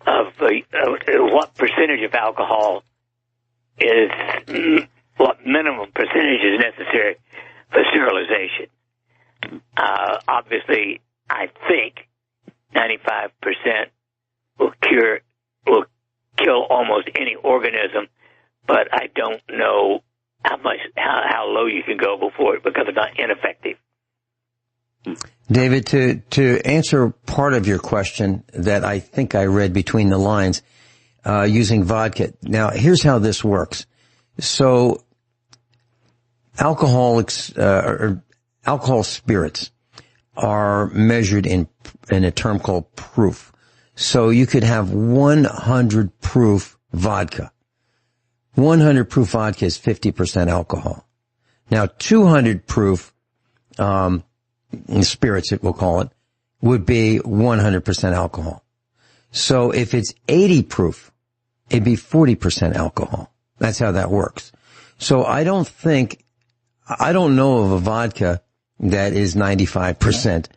D: of what percentage of alcohol is what minimum percentage is necessary for sterilization. Obviously, I think 95% will kill almost any organism, but I don't know how low you can go before it becomes ineffective.
C: David, to answer part of your question that I think I read between the lines, using vodka. Now, here's how this works. So, alcohol spirits are measured in a term called proof. So you could have 100 proof vodka. 100 proof vodka is 50% alcohol. Now, 200 proof spirits, we'll call it, would be 100% alcohol. So if it's 80 proof, it'd be 40% alcohol. That's how that works. So I don't know of a vodka that is 95%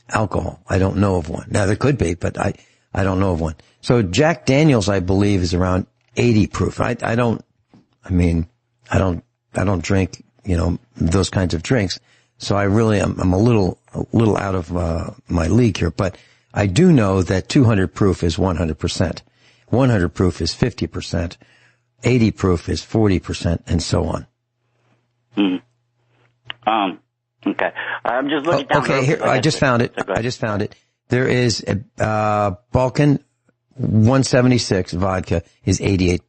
C: alcohol. I don't know of one. Now there could be, but I don't know of one. So Jack Daniel's, I believe, is around 80 proof. I don't drink, those kinds of drinks. So I'm a little out of my league here, but I do know that 200 proof is 100%. 100 proof is 50%. 80 proof is 40%, and so on.
G: Okay. I'm just looking down.
C: Okay, here, I just found it. There is a Balkan 176 vodka is 88%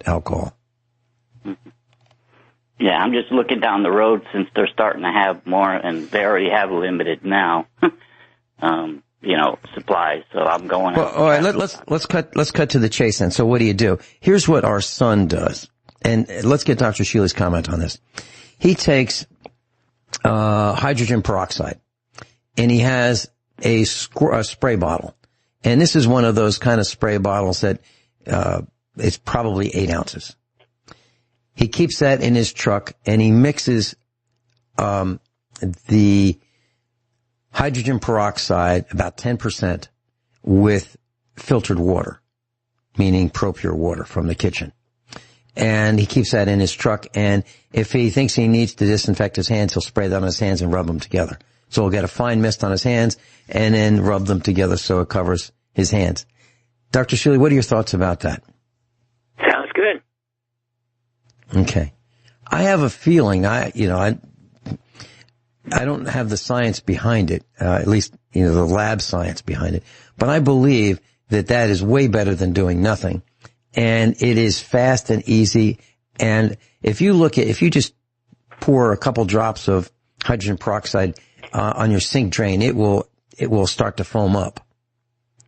C: alcohol.
G: Yeah, I'm just looking down the road since they're starting to have more, and they already have limited now, supplies. So I'm going.
C: Well, all right, let's cut to the chase then. So what do? Here's what our son does, and let's get Dr. Shealy's comment on this. He takes hydrogen peroxide, and he has a spray bottle, and this is one of those kind of spray bottles that it's probably 8 ounces. He keeps that in his truck, and he mixes the hydrogen peroxide, about 10%, with filtered water, meaning ProPure water from the kitchen. And he keeps that in his truck, and if he thinks he needs to disinfect his hands, he'll spray that on his hands and rub them together. So he'll get a fine mist on his hands, and then rub them together so it covers his hands. Dr. Shealy, what are your thoughts about that?
D: Sounds good.
C: Okay. I have a feeling, I don't have the science behind it, at least, the lab science behind it, but I believe that is way better than doing nothing. And it is fast and easy. And if you just pour a couple drops of hydrogen peroxide on your sink drain, it will start to foam up.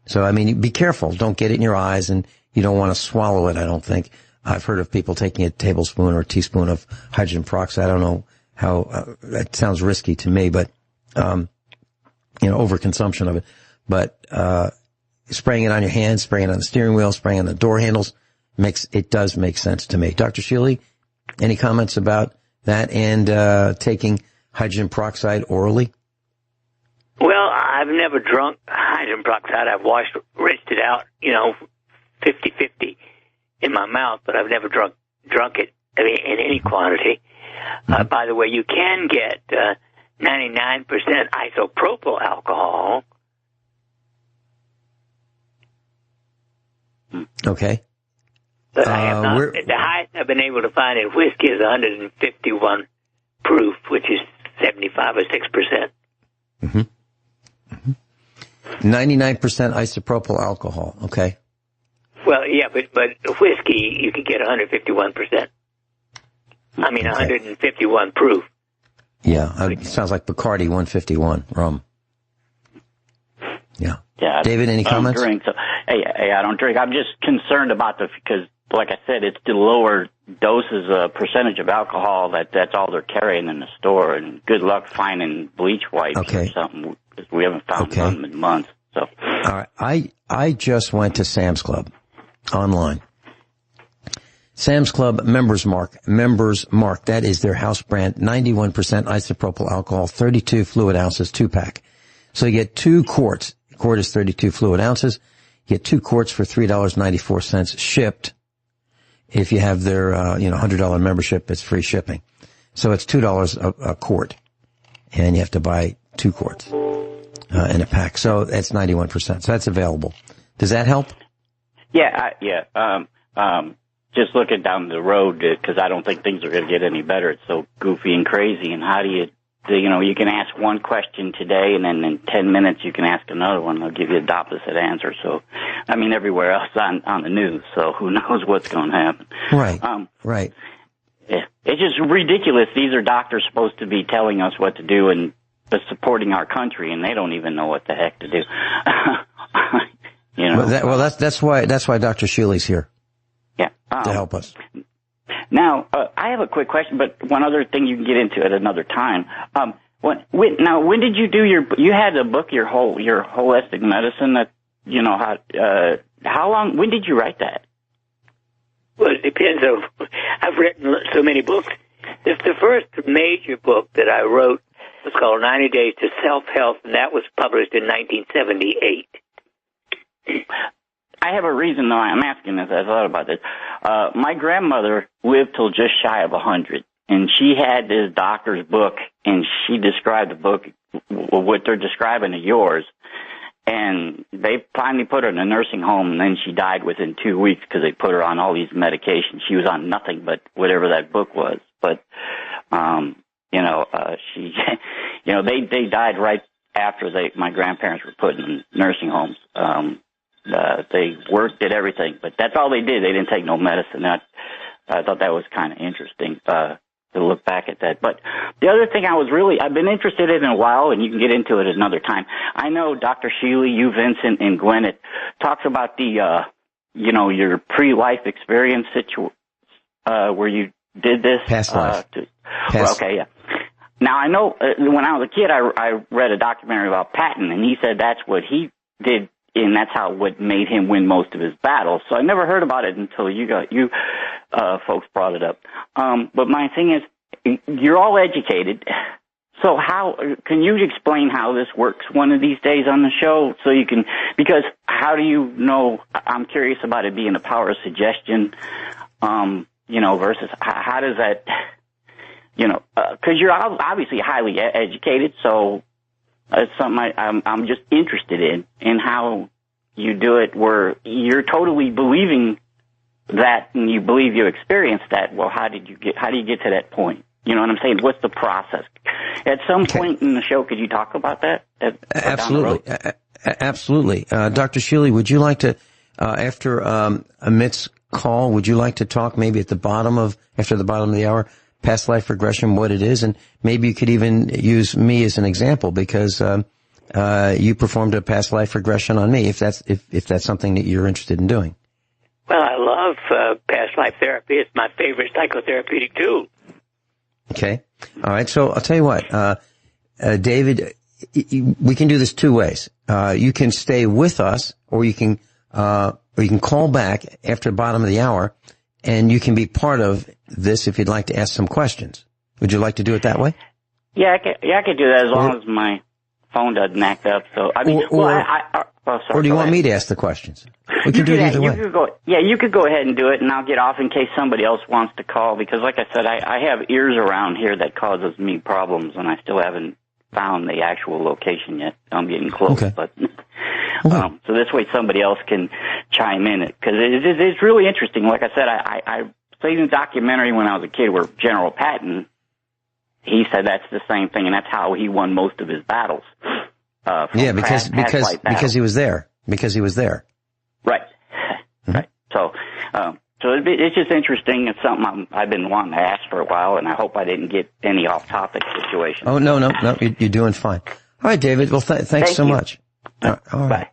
C: So, I mean, be careful. Don't get it in your eyes, and you don't want to swallow it, I don't think. I've heard of people taking a tablespoon or a teaspoon of hydrogen peroxide. I don't know how, that sounds risky to me, but, overconsumption of it. But, spraying it on your hands, spraying it on the steering wheel, spraying on the door handles, does make sense to me. Dr. Shealy, any comments about that and, taking hydrogen peroxide orally?
D: Well, I've never drunk hydrogen peroxide. I've rinsed it out, 50-50 in my mouth, but I've never drunk it, in any quantity. By the way, you can get 99% isopropyl alcohol.
C: Okay.
D: But I have not. The highest I've been able to find in whiskey is 151 proof, which is 75 or 6%.
C: Mm-hmm. 99% isopropyl alcohol. Okay.
D: Well, yeah, but whiskey you can get 151%. 151 proof.
C: Yeah, it sounds like Bacardi 151 rum. Yeah.
G: Yeah.
C: David, any comments?
G: I don't drink, I don't drink. I'm just concerned about because, like I said, it's the lower doses, percentage of alcohol that's all they're carrying in the store. And good luck finding bleach wipes or something. We haven't found them in months. So.
C: All right. I just went to Sam's Club online. Sam's Club Members Mark. That is their house brand. 91% isopropyl alcohol, 32 fluid ounces, 2-pack. So you get 2 quarts. A quart is 32 fluid ounces. You get 2 quarts for $3.94 shipped. If you have their, $100 membership, it's free shipping. So it's $2 a quart. And you have to buy 2 quarts, in a pack. So that's 91%. So that's available. Does that help?
G: Yeah, just looking down the road, because I don't think things are going to get any better. It's so goofy and crazy. And how do you can ask one question today, and then in 10 minutes you can ask another one. They'll give you the opposite answer. So, everywhere else on the news. So who knows what's going to happen?
C: Right. Right.
G: Yeah, it's just ridiculous. These are doctors supposed to be telling us what to do and supporting our country, and they don't even know what the heck to do. That's why Dr. Shealy's here. Yeah.
C: To help us.
G: Now, I have a quick question, but one other thing you can get into at another time. When did you do you had a book, your holistic medicine that, how long, when did you write that?
D: Well, it depends on, I've written so many books. The first major book that I wrote was called 90 Days to Self-Health, and that was published in 1978.
G: I have a reason, though, I'm asking this. I thought about this. My grandmother lived till just shy of 100, and she had this doctor's book, and she described the book, what they're describing to yours, and they finally put her in a nursing home, and then she died within 2 weeks because they put her on all these medications. She was on nothing but whatever that book was. But, they died right after my grandparents were put in nursing homes. They worked at everything, but that's all they did. They didn't take no medicine. I thought that was kind of interesting to look back at that. But the other thing I've been interested in a while, and you can get into it another time. I know Dr. Shealy, you, Vincent, and Gwyneth talks about the, your pre-life experience where you did this.
C: Past life.
G: Okay, yeah. Now, I know when I was a kid, I read a documentary about Patton, and he said that's what he did, and that's what made him win most of his battles. So I never heard about it until you folks brought it up. But my thing is, you're all educated. So can you explain how this works one of these days on the show? So you can, because how do you know? I'm curious about it being a power of suggestion, versus how does that, because you're obviously highly educated. So it's something I'm just interested in how you do it, where you're totally believing that and you believe you experienced that, well, how do you get to that point? You know what I'm saying? What's the process? At some point in the show, could you talk about that?
C: Absolutely. Absolutely. Dr. Shealy, would you like to, after Amit's call, would you like to talk maybe after the bottom of the hour, past life regression, what it is? And maybe you could even use me as an example because you performed a past life regression on me, if that's something that you're interested in doing.
D: Well, I love past life therapy. It's my favorite psychotherapeutic tool.
C: Okay. All right. So I'll tell you what, David, we can do this two ways. You can stay with us, or you can call back after the bottom of the hour, and you can be part of this if you'd like to ask some questions. Would you like to do it that way?
G: Yeah, I could do that as long as my phone doesn't act up. So I mean,
C: or do you want me to ask the questions? We can do it either way.
G: You could go ahead and do it, and I'll get off in case somebody else wants to call, because like I said, I have ears around here that causes me problems, and I still haven't found the actual location yet. I'm getting close, but so this way somebody else can chime in, because it's really interesting. Like I said, I played in a documentary when I was a kid where General Patton, he said that's the same thing, and that's how he won most of his battles. Because he was there. Because he was there. Right. Mm-hmm. Right. So it's just interesting. It's something I've been wanting to ask for a while, and I hope I didn't get any off-topic situation.
C: Oh, no, you're doing fine. All right, David. Well, thanks so much. All right.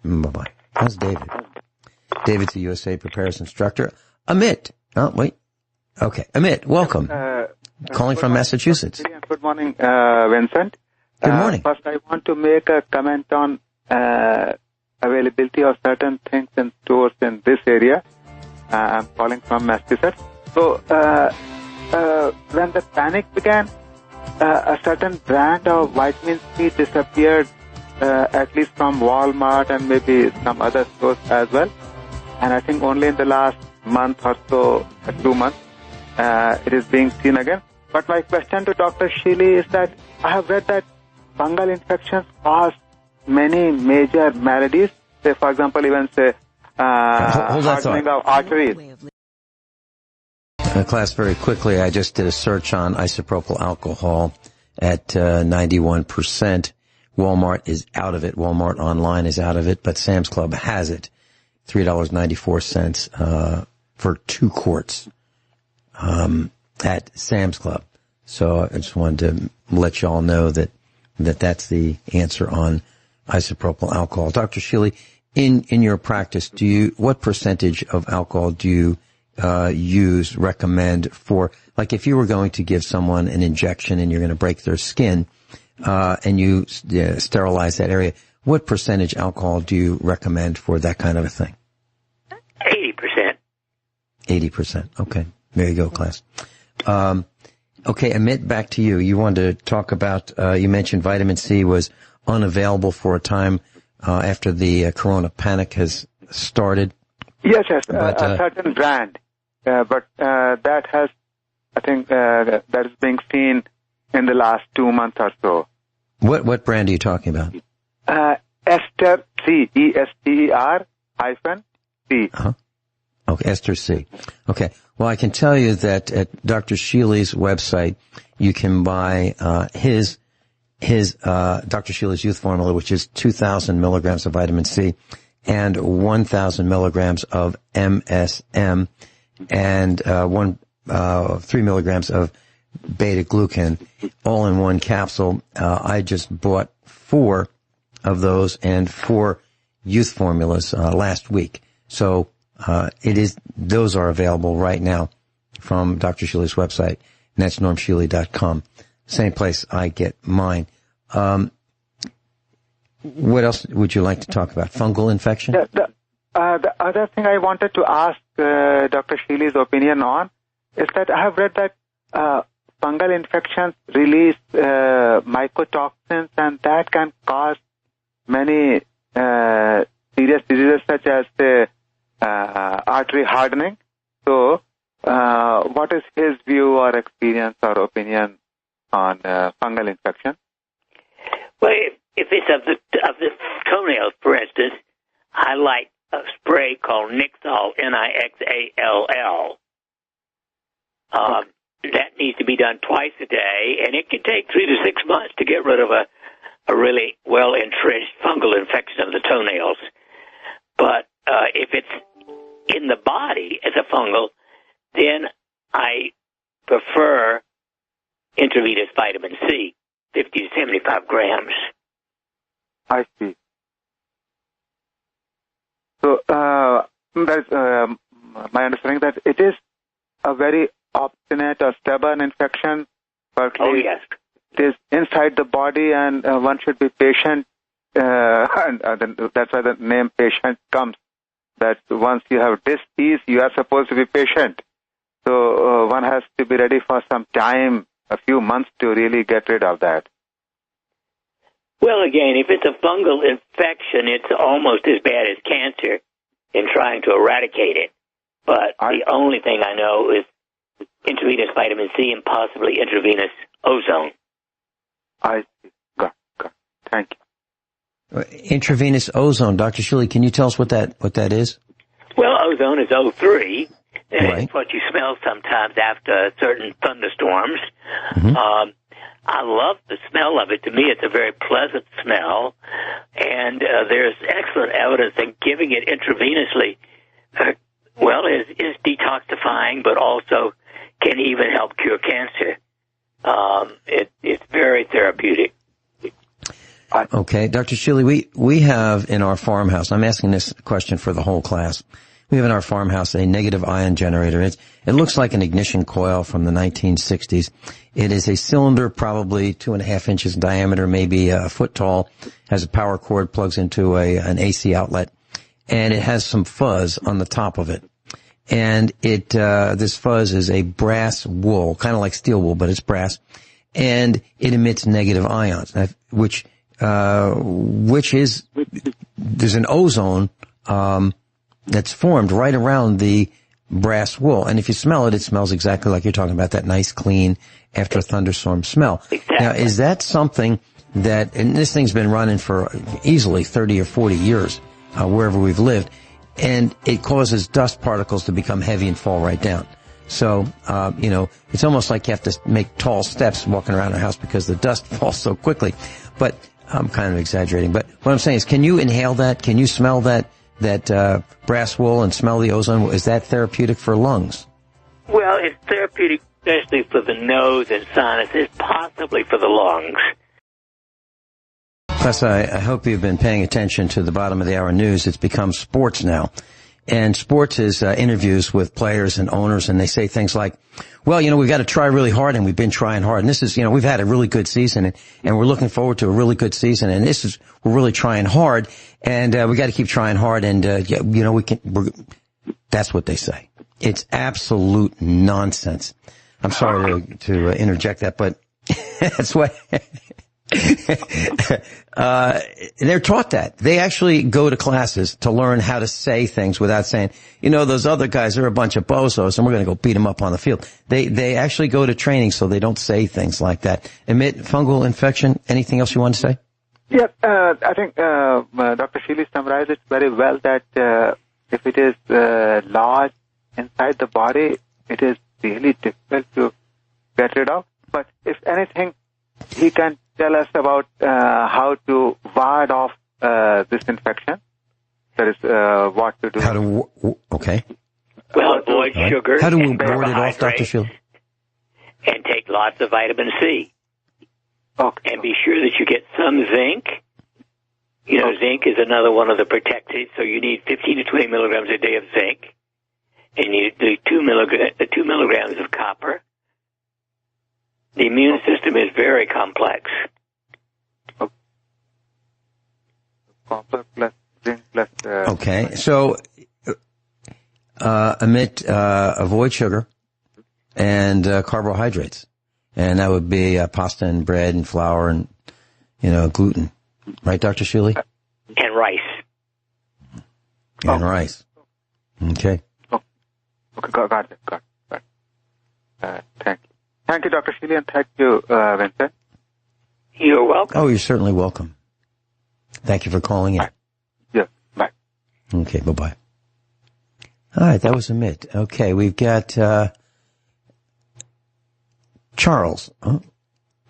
C: Bye-bye. How's David? David's a USA Prepares instructor. Amit. Oh, wait. Okay. Amit, welcome. Calling from Massachusetts.
H: Good morning, Vincent.
C: Good morning.
H: First, I want to make a comment on availability of certain things in stores in this area. I'm calling from Massachusetts. So, when the panic began, a certain brand of vitamin C disappeared, at least from Walmart and maybe some other stores as well. And I think only in the last month or so, 2 months, it is being seen again. But my question to Dr. Shealy is that I have read that fungal infections cause many major maladies. Say, for example, even hardening of arteries.
C: Class, very quickly, I just did a search on isopropyl alcohol at 91%. Walmart is out of it. Walmart online is out of it, but Sam's Club has it. $3.94 for 2 quarts at Sam's Club. So I just wanted to let you all know that's the answer on isopropyl alcohol. Dr. Shealy, in your practice, what percentage of alcohol do you recommend for, like if you were going to give someone an injection and you're going to break their skin, and you sterilize that area, what percentage alcohol do you recommend for that kind of a thing?
D: 80%.
C: 80%. Okay. There you go, class. Okay, Amit, back to you. You wanted to talk about, you mentioned vitamin C was unavailable for a time after the corona panic has started.
H: Yes, but, a certain brand. But that has, I think, that is being seen in the last 2 months or so.
C: What brand are you talking about?
H: Ester C, ESTER -C.
C: Uh-huh. Okay, Ester C. Okay. Well, I can tell you that at Dr. Shealy's website, you can buy his Dr. Shealy's Youth Formula, which is 2,000 milligrams of vitamin C and 1,000 milligrams of MSM and 3 milligrams of beta-glucan, all in one capsule. I just bought 4 of those and 4 youth formulas last week. So those are available right now from Dr. Shealy's website, and that's normshealy.com. Same place I get mine. What else would you like to talk about? Fungal infection?
H: The other thing I wanted to ask Dr. Shealy's opinion on is that I have read that fungal infections release mycotoxins, and that can cause many serious diseases such as artery hardening. So, what is his view or experience or opinion on fungal infection?
D: Well, if it's of the toenails, for instance, I like a spray called Nixall, Nixall. That needs to be done twice a day, and it can take 3 to 6 months to get rid of a really well-entrenched fungal infection of the toenails. But if it's in the body as a fungal, then I prefer intravenous vitamin C, 50 to 75 grams.
H: I see. So that is my understanding that it is a very obstinate or stubborn infection.
D: Oh, yes.
H: It is inside the body, and one should be patient. And that's why the name patient comes. That once you have dis-ease, you are supposed to be patient. So one has to be ready for some time, a few months, to really get rid of that.
D: Well, again, if it's a fungal infection, it's almost as bad as cancer in trying to eradicate it. But the only thing I know is intravenous vitamin C and possibly intravenous ozone.
H: I see. Got. Thank you.
C: Intravenous ozone. Dr. Shealy, can you tell us what that is?
D: Well, ozone is O3.
C: Right.
D: It's what you smell sometimes after certain thunderstorms.
C: Mm-hmm.
D: I love the smell of it. To me, it's a very pleasant smell. And there's excellent evidence that giving it intravenously, is detoxifying, but also can even help cure cancer. It's very therapeutic.
C: Okay, Dr. Shealy, we have in our farmhouse, I'm asking this question for the whole class, we have in our farmhouse a negative ion generator. It looks like an ignition coil from the 1960s. It is a cylinder, probably 2.5 inches in diameter, maybe a foot tall, has a power cord, plugs into an AC outlet, and it has some fuzz on the top of it. And this fuzz is a brass wool, kind of like steel wool, but it's brass, and it emits negative ions, which is, there's an ozone, that's formed right around the brass wool. And if you smell it, it smells exactly like you're talking about, that nice, clean, after a thunderstorm smell.
D: Exactly.
C: Now, is that something that, and this thing's been running for easily 30 or 40 years, wherever we've lived, and it causes dust particles to become heavy and fall right down. So, it's almost like you have to make tall steps walking around the house because the dust falls so quickly. But I'm kind of exaggerating. But what I'm saying is, can you inhale that? Can you smell that brass wool and smell the ozone? Is that therapeutic for lungs?
D: Well, it's therapeutic, especially for the nose and sinuses, possibly for the lungs.
C: Plus, I hope you've been paying attention to the bottom of the hour news. It's become sports now. And sports is interviews with players and owners, and they say things like, well, we've got to try really hard, and we've been trying hard. And this is, we've had a really good season, and we're looking forward to a really good season. And we're really trying hard, and we got to keep trying hard. And that's what they say. It's absolute nonsense. I'm sorry to interject that, but that's what. They're taught that. They actually go to classes to learn how to say things without saying, those other guys are a bunch of bozos and we're going to go beat them up on the field. They actually go to training so they don't say things like that. Emit fungal infection. Anything else you want to say?
H: Yeah, I think Dr. Shealy summarized it very well that if it is large inside the body, it is really difficult to get rid of. But if anything, he can tell us about how to ward off this infection. That is what to do.
C: Okay.
D: Well, avoid sugar.
C: How do we ward it off, Dr. Shealy?
D: And take lots of vitamin C.
H: Okay.
D: And be sure that you get some zinc. Zinc is another one of the protected, so you need 15 to 20 milligrams a day of zinc. And you need 2 milligrams of copper. The immune system is very complex.
H: Copper plus zinc plus...
C: Okay, so avoid sugar and carbohydrates. And that would be pasta and bread and flour and, gluten. Right, Dr. Shealy?
D: And rice.
C: And rice. Okay.
H: Okay, got it. Thank you. Thank you, Dr. Shealy, and thank you, Vincent.
D: You're welcome.
C: Oh, you're certainly welcome. Thank you for calling in.
H: Bye. Yeah, bye.
C: Okay, bye-bye. All right, that was Amit. Okay, we've got Charles.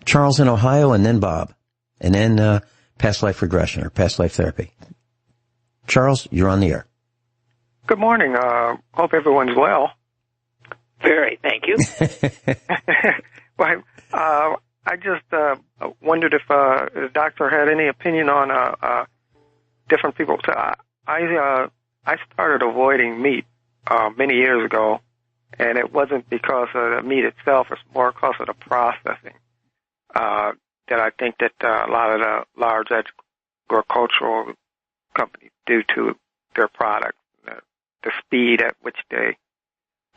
C: Charles in Ohio, and then Bob. And then past life regression or past life therapy. Charles, you're on the air.
I: Good morning. Hope everyone's well.
D: Very, thank you.
I: Well, I just wondered if the doctor had any opinion on different people. So I started avoiding meat many years ago, and it wasn't because of the meat itself. It's more because of the processing that I think that a lot of the large agricultural companies do to their products, the speed at which the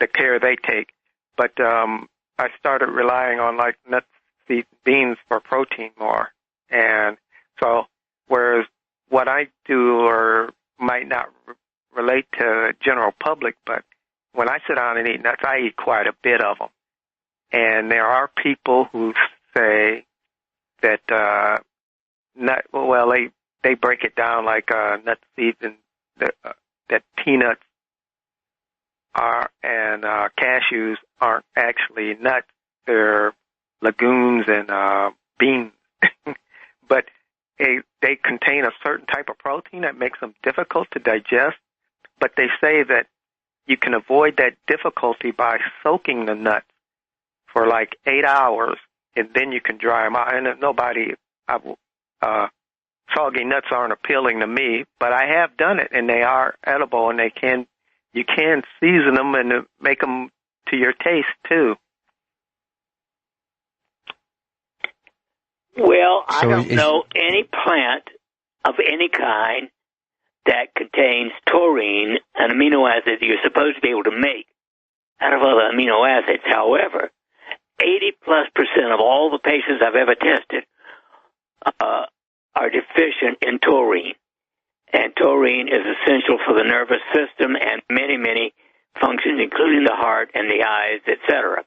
I: care they take. But I started relying on like nuts, seeds, beans for protein more. And so whereas what I do or might not relate to the general public, but when I sit down and eat nuts, I eat quite a bit of them. And there are people who say that they break it down like nuts, seeds, and that peanuts are and cashews aren't actually nuts; they're legumes and beans. But they contain a certain type of protein that makes them difficult to digest. But they say that you can avoid that difficulty by soaking the nuts for like 8 hours, and then you can dry them out. And soggy nuts aren't appealing to me, but I have done it, and they are edible, and you can season them and make them to your taste too.
D: Well, I don't know any plant of any kind that contains taurine, an amino acid that you're supposed to be able to make out of other amino acids. However, 80+% of all the patients I've ever tested are deficient in taurine. And taurine is essential for the nervous system and many, many functions, including the heart and the eyes, etc.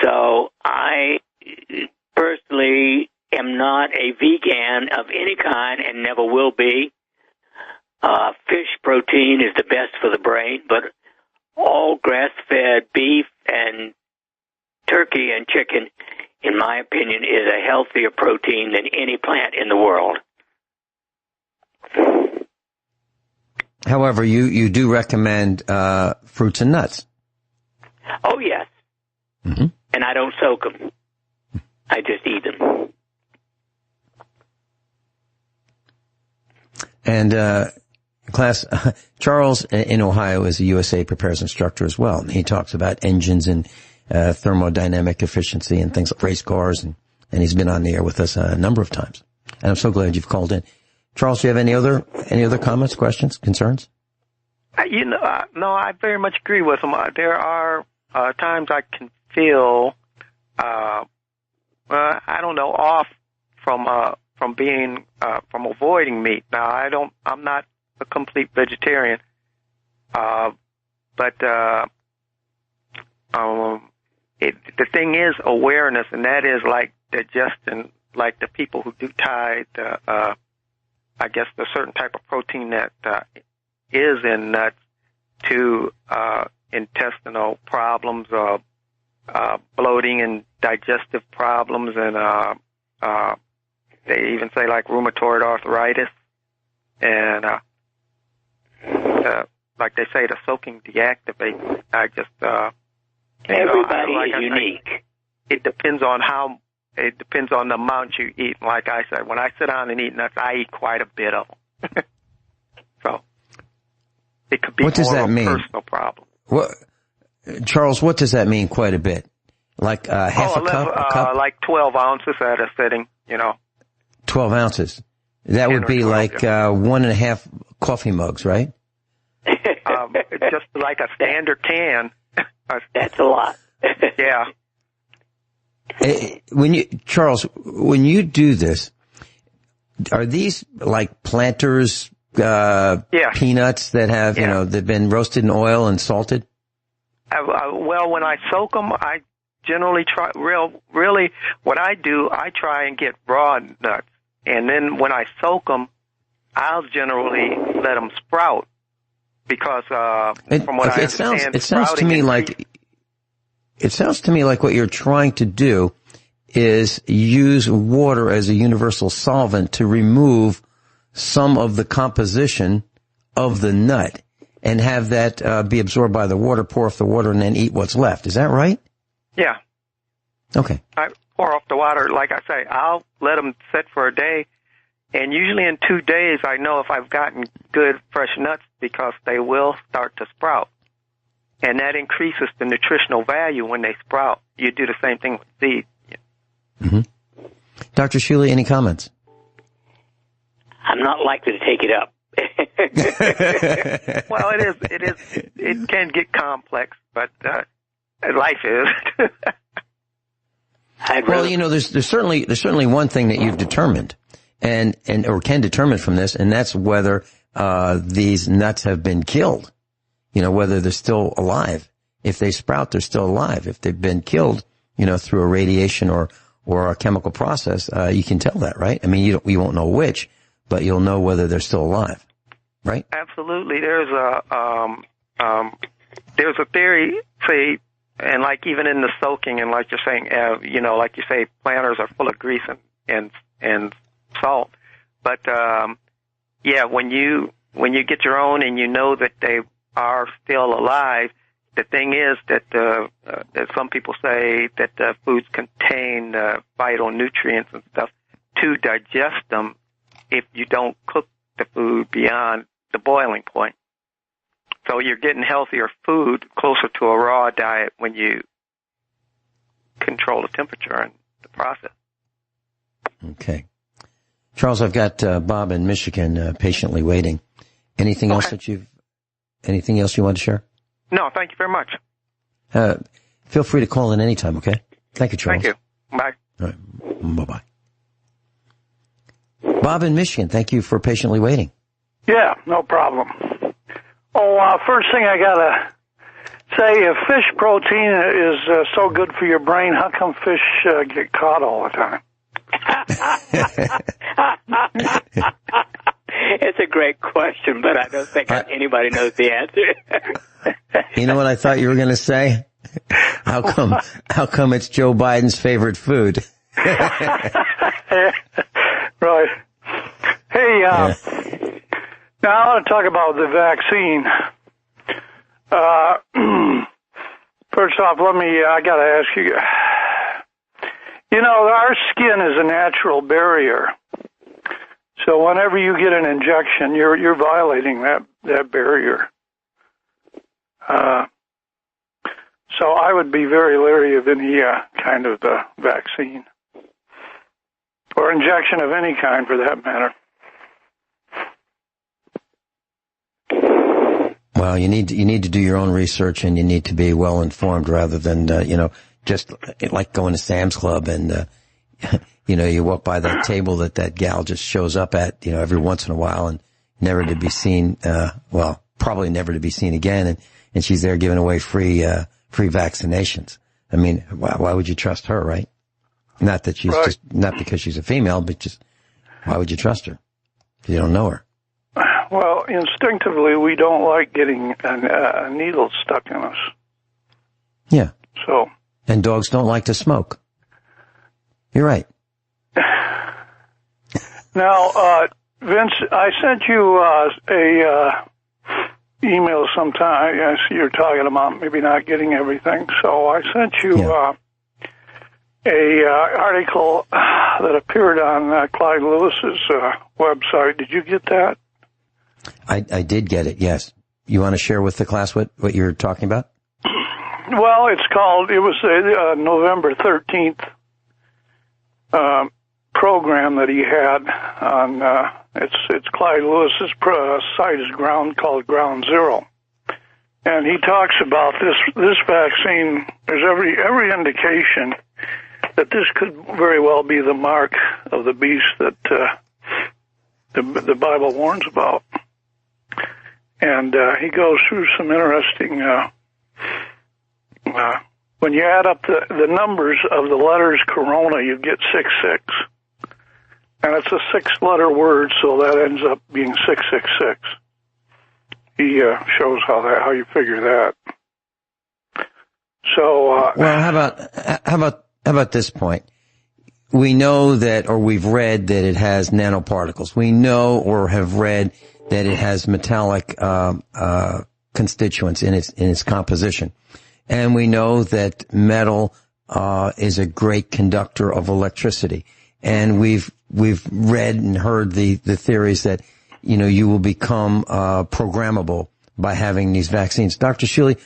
D: So I personally am not a vegan of any kind and never will be. Fish protein is the best for the brain, but all grass-fed beef and turkey and chicken, in my opinion, is a healthier protein than any plant in the world.
C: However, you do recommend fruits and nuts.
D: Oh, yes.
C: Mm-hmm.
D: And I don't soak them. I just eat them.
C: And class, Charles in Ohio is a USA Prepares instructor as well. And he talks about engines and thermodynamic efficiency and things like race cars. And he's been on the air with us a number of times. And I'm so glad you've called in. Charles, do you have any other comments, questions, concerns?
I: No, I very much agree with him. There are times I can feel, I don't know, off from avoiding meat. Now, I'm not a complete vegetarian, but the thing is awareness, and that is like digestion, like the people who do tie I guess the certain type of protein that is in nuts to intestinal problems, bloating and digestive problems, and they even say like rheumatoid arthritis, and like they say, the soaking deactivates. I just
D: everybody is unique.
I: It depends on the amount you eat. Like I said, when I sit down and eat nuts, I eat quite a bit of them. So it could be more of a personal problem.
C: Charles, what does that mean, quite a bit? Like half a cup?
I: Like 12 ounces at a sitting,
C: 12 ounces. That would be like 1.5 coffee mugs, right?
I: Just like a standard can.
D: That's a lot.
I: Yeah.
C: Charles, when you do this, are these like Planters peanuts that have, they've been roasted in oil and salted?
I: Well, when I soak them, I generally try, really, what I do, I try and get raw nuts. And then when I soak them, I'll generally let them sprout because from what I understand,
C: it sounds to me like what you're trying to do is use water as a universal solvent to remove some of the composition of the nut and have that be absorbed by the water, pour off the water, and then eat what's left. Is that right?
I: Yeah.
C: Okay.
I: I pour off the water. Like I say, I'll let them sit for a day, and usually in 2 days I know if I've gotten good fresh nuts because they will start to sprout. And that increases the nutritional value when they sprout. You do the same thing with seeds.
C: Mm-hmm. Dr. Shealy, any comments?
D: I'm not likely to take it up.
I: Well, it can get complex, but life is.
C: Well, you know, there's certainly one thing that you've determined or can determine from this, and that's whether these nuts have been killed. You know, whether they're still alive. If they sprout, they're still alive. If they've been killed, you know, through a radiation or a chemical process, you can tell that, right? I mean, you won't know which, but you'll know whether they're still alive, right?
I: Absolutely. There's a theory, say, and like even in the soaking, and like you're saying, you know, like you say, planters are full of grease and salt. But yeah, when you get your own and you know that they are still alive, the thing is that some people say that the foods contain vital nutrients and stuff to digest them if you don't cook the food beyond the boiling point. So you're getting healthier food closer to a raw diet when you control the temperature and the process.
C: Okay. Charles, I've got Bob in Michigan patiently waiting. Anything else you want to share?
I: No, thank you very much.
C: Feel free to call in anytime, okay? Thank you, Charles.
I: Thank you. Bye.
C: All right. Bye-bye. Bob in Michigan, thank you for patiently waiting.
J: Yeah, no problem. First thing I gotta say, if fish protein is so good for your brain, how come fish get caught all the time?
D: It's a great question, but I don't think anybody knows the answer.
C: You know what I thought you were going to say? How come it's Joe Biden's favorite food?
J: Right. Hey, now I want to talk about the vaccine. First off, I got to ask you, you know, our skin is a natural barrier. So whenever you get an injection, you're violating that barrier. So I would be very leery of any kind of vaccine or injection of any kind, for that matter.
C: Well, you need to do your own research, and you need to be well informed rather than just like going to Sam's Club and you walk by that table that gal just shows up at every once in a while and never to be seen. Probably never to be seen again, and she's there giving away free vaccinations. I mean, why would you trust her, right? Not that she's
J: right.
C: Not because she's a female, but just why would you trust her? You don't know her.
J: Well, instinctively, we don't like getting a needle stuck in us.
C: Yeah.
J: So.
C: And dogs don't like to smoke. You're right.
J: Now, Vince, I sent you a email sometime. I see you're talking about maybe not getting everything. So I sent you a article that appeared on Clyde Lewis's website. Did you get that?
C: I did get it, yes. You want to share with the class what you're talking about?
J: Well, it was a November 13th program that he had on, it's Clyde Lewis's site is called Ground Zero. And he talks about this vaccine. There's every indication that this could very well be the mark of the beast that the Bible warns about. And he goes through some interesting, when you add up the numbers of the letters corona, you get 66. And it's a 6-letter word, so that ends up being 666. He shows how you figure that. So
C: well, how about this point? We know that, or we've read that it has nanoparticles. We know or have read that it has metallic constituents in its composition, and we know that metal is a great conductor of electricity. And we've read and heard the theories that you will become programmable by having these vaccines. Dr. Shealy,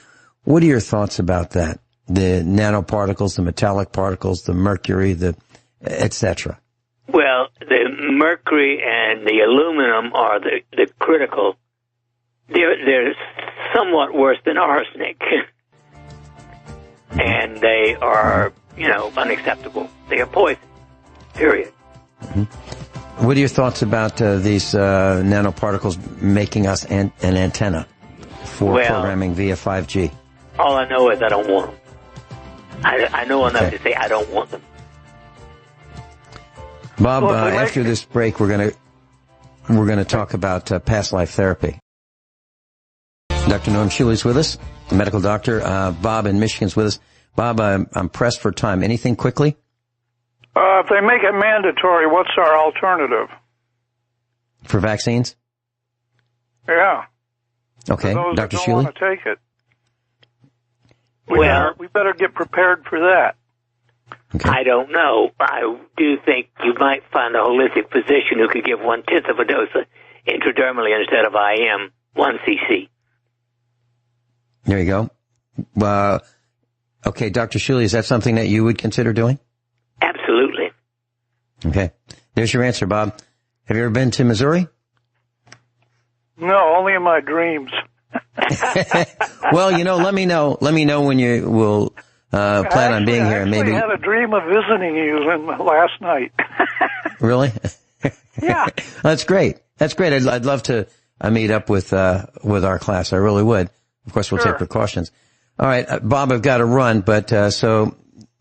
C: what are your thoughts about that? The nanoparticles, the metallic particles, the mercury, the etc.
D: Well, the mercury and the aluminum are the critical. They're somewhat worse than arsenic, and they are unacceptable. They are poison. Period.
C: Mm-hmm. What are your thoughts about these nanoparticles making us an antenna for programming via 5G?
D: All I know is I don't want them. I know enough to say I don't want them.
C: Bob, after this break, we're gonna talk about past life therapy. Dr. Norm Shealy's with us, the medical doctor. Bob in Michigan's with us. Bob, I'm pressed for time. Anything quickly?
J: If they make it mandatory, what's our alternative?
C: For vaccines?
J: Yeah.
C: Okay,
J: those
C: Dr.
J: that
C: Shealy?
J: don't want to take it. We better get prepared for that.
C: Okay.
D: I don't know. I do think you might find a holistic physician who could give 1/10 of a dose intradermally instead of IM, 1 cc.
C: There you go. Okay, Dr. Shealy, is that something that you would consider doing?
D: Absolutely.
C: Okay. There's your answer, Bob. Have you ever been to Missouri?
J: No, only in my dreams.
C: Well, let me know when you will plan on being here. Maybe
J: I had a dream of visiting you last night.
C: Really?
J: Yeah.
C: That's great. I'd love to meet up with our class. I really would. Of course, we'll take precautions. All right, Bob, I've got to run, but so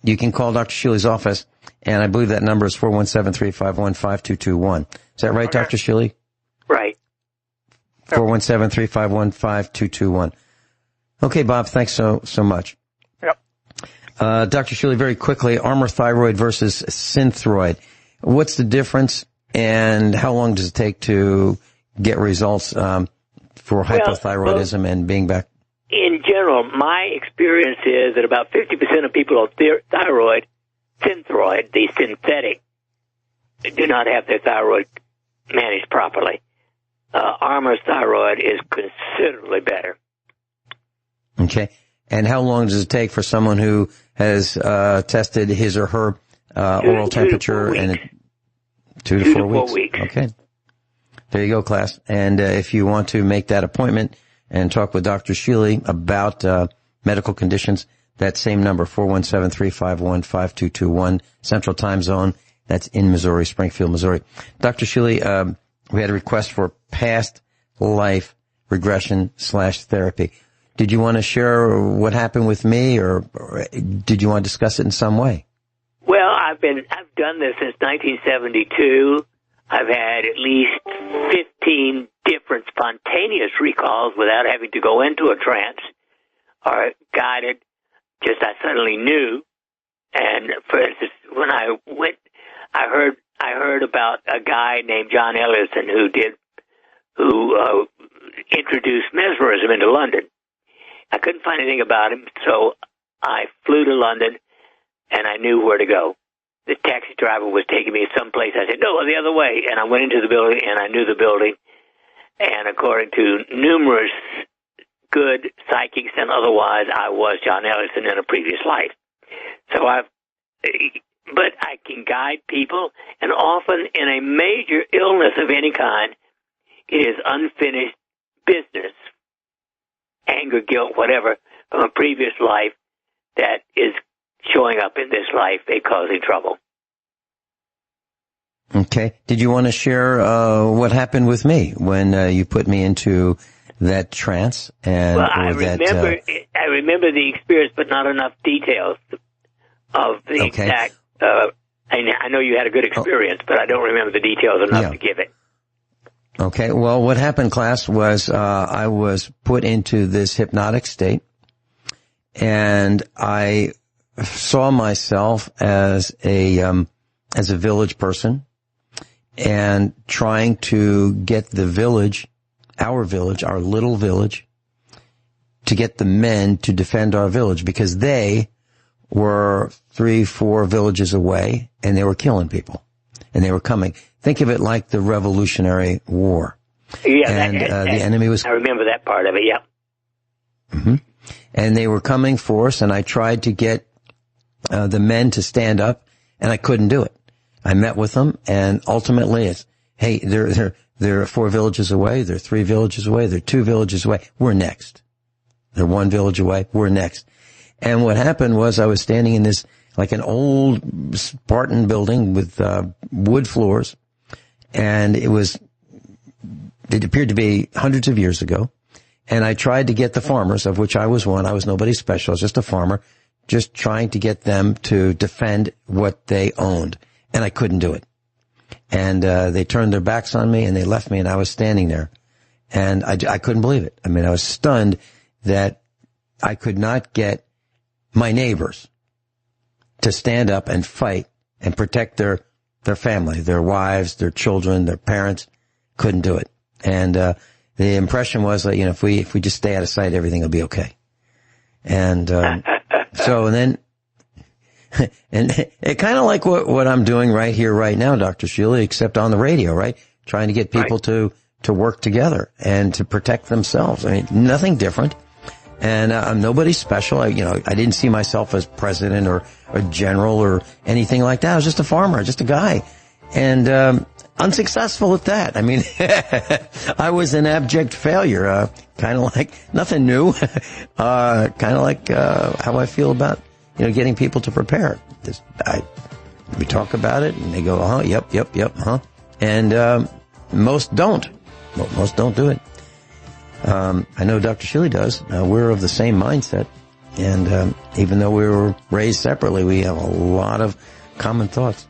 C: you can call Dr. Shealy's office, and I believe that number is 417-351-5221. Is that right, Dr. Shealy?
D: Right.
C: 417-351-5221. Okay, Bob, thanks so much.
J: Yep.
C: Dr. Shealy, very quickly, Armour Thyroid versus Synthroid. What's the difference, and how long does it take to get results for hypothyroidism and being back?
D: In general, my experience is that about 50% of people on thyroid, Synthroid, the synthetic, do not have their thyroid managed properly. Armour's Thyroid is considerably better.
C: Okay. And how long does it take for someone who has tested his or her oral temperature? 2 to 4 weeks. Okay. There you go, class. And if you want to make that appointment and talk with Dr. Shealy about medical conditions, that same number, 417-351-5221, Central Time Zone. That's in Missouri, Springfield, Missouri. Dr. Shealy, we had a request for past life regression / therapy. Did you want to share what happened with me, or did you want to discuss it in some way?
D: Well, I've done this since 1972. I've had at least 15 different spontaneous recalls without having to go into a trance or guided. Just I suddenly knew. And for instance, when I went, I heard about a guy named John Ellison who introduced mesmerism into London. I couldn't find anything about him, so I flew to London, and I knew where to go. The taxi driver was taking me someplace. I said, no, the other way. And I went into the building, and I knew the building. And according to numerous good psychics and otherwise, I was John Ellison in a previous life. But I can guide people, and often in a major illness of any kind, it is unfinished business, anger, guilt, whatever, from a previous life that is showing up in this life and causing trouble.
C: Okay. Did you want to share what happened with me when you put me into that trance?
D: Well, I remember the experience, but not enough details of the exact I know you had a good experience, but I don't remember the details enough to give it.
C: Okay. Well, what happened, class, was I was put into this hypnotic state, and I saw myself as a village person, and trying to get the village, our little village, to get the men to defend our village, because they were 3-4 villages away, and they were killing people, and they were coming. Think of it like the Revolutionary War.
D: Yeah,
C: and the enemy was.
D: I remember that part of it. Yeah.
C: Mm-hmm. And they were coming for us, and I tried to get the men to stand up, and I couldn't do it. I met with them, and ultimately it's, hey, they're 4 villages away, they're 3 villages away, they're 2 villages away, we're next. They're 1 village away, we're next. And what happened was I was standing in this, like an old Spartan building with wood floors, and it appeared to be hundreds of years ago. And I tried to get the farmers, of which I was one. I was nobody special. I was just a farmer, just trying to get them to defend what they owned. And I couldn't do it. And they turned their backs on me, and they left me, and I was standing there. And I couldn't believe it. I mean, I was stunned that I could not get my neighbors to stand up and fight and protect their family, their wives, their children, their parents. Couldn't do it. And the impression was that, if we just stay out of sight, everything will be okay. And and then and it kind of like what I'm doing right here, right now, Dr. Shealy, except on the radio, right? Trying to get people to work together and to protect themselves. I mean, nothing different. And I'm nobody special. I didn't see myself as president or a general or anything like that. I was just a farmer, just a guy. And unsuccessful at that. I mean, I was an abject failure, kind of like nothing new, kind of like how I feel about, getting people to prepare. We talk about it, and they go, yep, and most don't. Most don't do it. I know Dr. Shealy does. We're of the same mindset, and even though we were raised separately, we have a lot of common thoughts.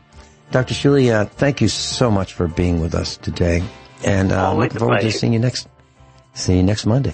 C: Dr. Shealy, thank you so much for being with us today, and looking forward to seeing you next Monday.